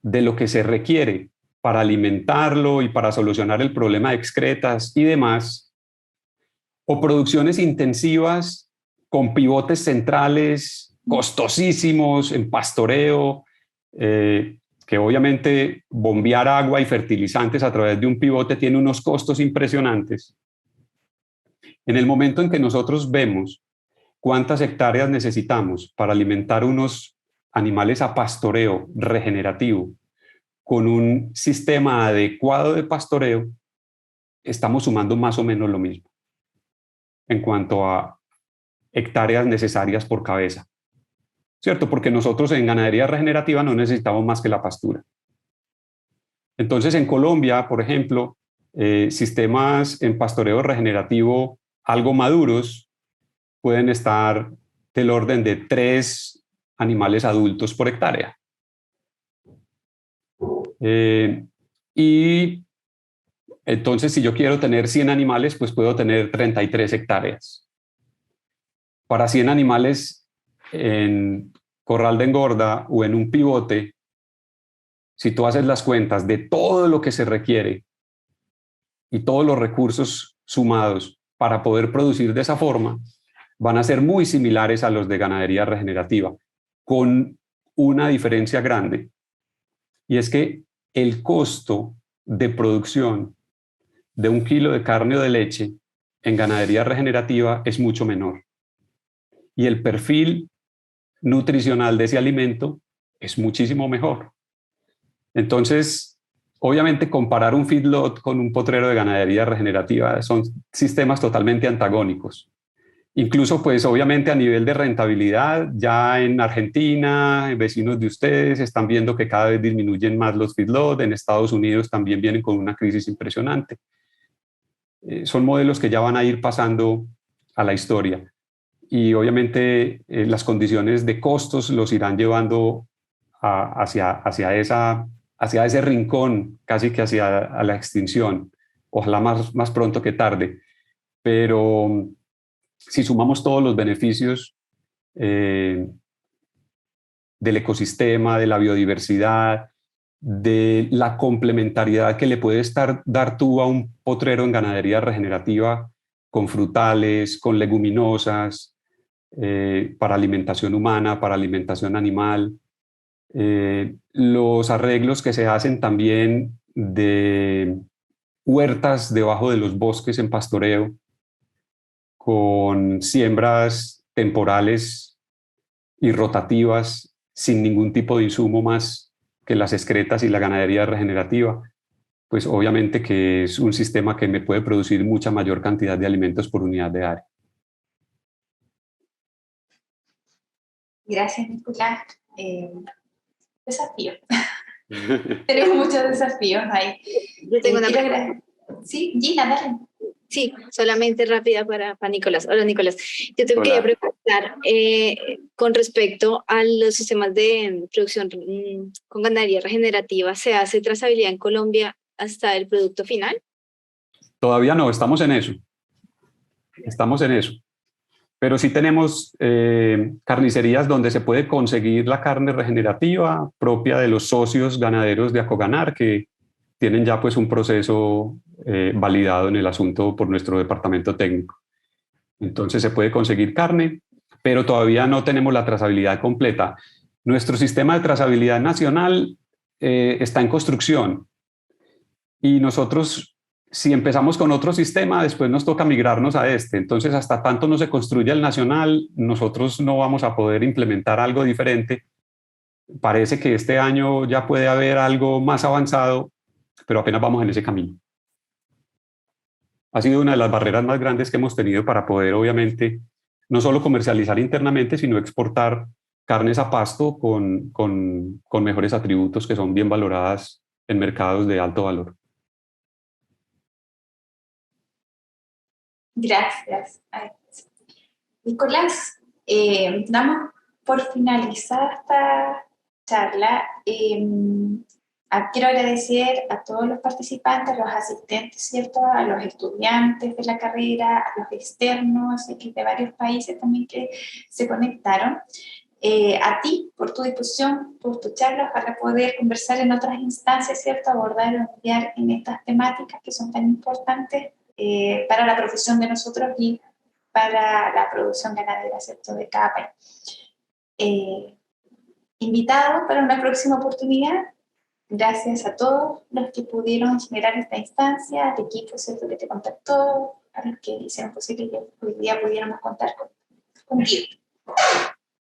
de lo que se requiere para alimentarlo y para solucionar el problema de excretas y demás, o producciones intensivas con pivotes centrales costosísimos en pastoreo, que obviamente bombear agua y fertilizantes a través de un pivote tiene unos costos impresionantes. En el momento en que nosotros vemos cuántas hectáreas necesitamos para alimentar unos animales a pastoreo regenerativo con un sistema adecuado de pastoreo, estamos sumando más o menos lo mismo en cuanto a hectáreas necesarias por cabeza, ¿cierto? Porque nosotros en ganadería regenerativa no necesitamos más que la pastura. Entonces, en Colombia, por ejemplo, sistemas en pastoreo regenerativo algo maduros pueden estar del orden de 3 animales adultos por hectárea. Y entonces, si yo quiero tener 100 animales, pues puedo tener 33 hectáreas. Para 100 animales en corral de engorda o en un pivote, si tú haces las cuentas de todo lo que se requiere y todos los recursos sumados para poder producir de esa forma, van a ser muy similares a los de ganadería regenerativa, con una diferencia grande. Y es que el costo de producción de 1 kilo de carne o de leche en ganadería regenerativa es mucho menor. Y el perfil nutricional de ese alimento es muchísimo mejor. Entonces, obviamente comparar un feedlot con un potrero de ganadería regenerativa son sistemas totalmente antagónicos. Incluso, pues obviamente a nivel de rentabilidad, ya en Argentina, vecinos de ustedes están viendo que cada vez disminuyen más los feedlots, en Estados Unidos también vienen con una crisis impresionante. Son modelos que ya van a ir pasando a la historia y obviamente las condiciones de costos los irán llevando hacia ese rincón, casi que hacia la extinción, ojalá más pronto que tarde, pero si sumamos todos los beneficios del ecosistema, de la biodiversidad, de la complementariedad que le puedes dar tú a un potrero en ganadería regenerativa con frutales, con leguminosas, para alimentación humana, para alimentación animal, los arreglos que se hacen también de huertas debajo de los bosques en pastoreo, con siembras temporales y rotativas sin ningún tipo de insumo más que las excretas y la ganadería regenerativa, pues obviamente que es un sistema que me puede producir mucha mayor cantidad de alimentos por unidad de área. Gracias, Nicolás. Desafío. Tenemos muchos desafíos ahí. Yo tengo una pregunta. Sí, Gina, dale. Sí, solamente rápida para Nicolás. Hola, Nicolás. Yo te quería preguntar con respecto a los sistemas de producción con ganadería regenerativa, ¿se hace trazabilidad en Colombia hasta el producto final? Todavía no, estamos en eso. Estamos en eso. Pero sí tenemos carnicerías donde se puede conseguir la carne regenerativa propia de los socios ganaderos de Acoganar, que tienen ya pues un proceso validado en el asunto por nuestro departamento técnico. Entonces se puede conseguir carne, pero todavía no tenemos la trazabilidad completa. Nuestro sistema de trazabilidad nacional está en construcción y nosotros, si empezamos con otro sistema, después nos toca migrarnos a este. Entonces, hasta tanto no se construya el nacional, nosotros no vamos a poder implementar algo diferente. Parece que este año ya puede haber algo más avanzado, pero apenas vamos en ese camino. Ha sido una de las barreras más grandes que hemos tenido para poder, obviamente, no solo comercializar internamente, sino exportar carnes a pasto con mejores atributos que son bien valoradas en mercados de alto valor. Gracias. Nicolás, damos por finalizada esta charla. Quiero agradecer a todos los participantes, a los asistentes, ¿cierto? A los estudiantes de la carrera, a los externos, de varios países también que se conectaron. a ti por tu disposición, por tu charla, para poder conversar en otras instancias, ¿cierto? Abordar o ampliar en estas temáticas que son tan importantes para la profesión de nosotros y para la producción ganadera, ¿cierto? De cada país. Invitados para una próxima oportunidad. Gracias a todos los que pudieron generar esta instancia, al equipo, ¿cierto? Que te contactó, a los que hicieron posible que hoy día pudiéramos contar contigo.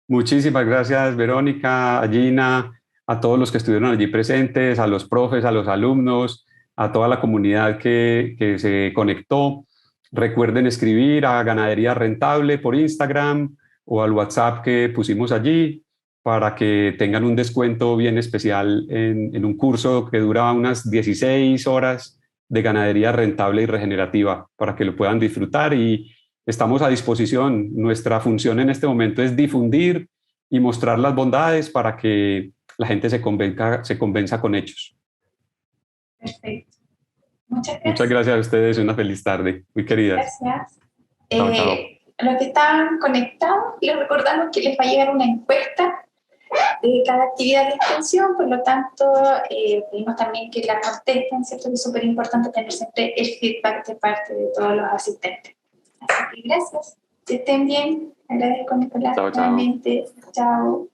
Muchísimas gracias, Verónica, a Gina, a todos los que estuvieron allí presentes, a los profes, a los alumnos, a toda la comunidad que se conectó. Recuerden escribir a Ganadería Rentable por Instagram o al WhatsApp que pusimos allí para que tengan un descuento bien especial en un curso que dura unas 16 horas de ganadería rentable y regenerativa, para que lo puedan disfrutar, y estamos a disposición. Nuestra función en este momento es difundir y mostrar las bondades para que la gente se convenza con hechos. Perfecto. Muchas gracias. Muchas gracias a ustedes. Una feliz tarde. Muy queridas. Gracias. Chao, chao. A los que estaban conectados, les recordamos que les va a llegar una encuesta de cada actividad de extensión, por lo tanto, pedimos también que la contesten, ¿cierto? Que es súper importante tener siempre el feedback de parte de todos los asistentes. Así que gracias. Que estén bien. Agradezco, Nicolás. Chao, chao. Nuevamente. Chao.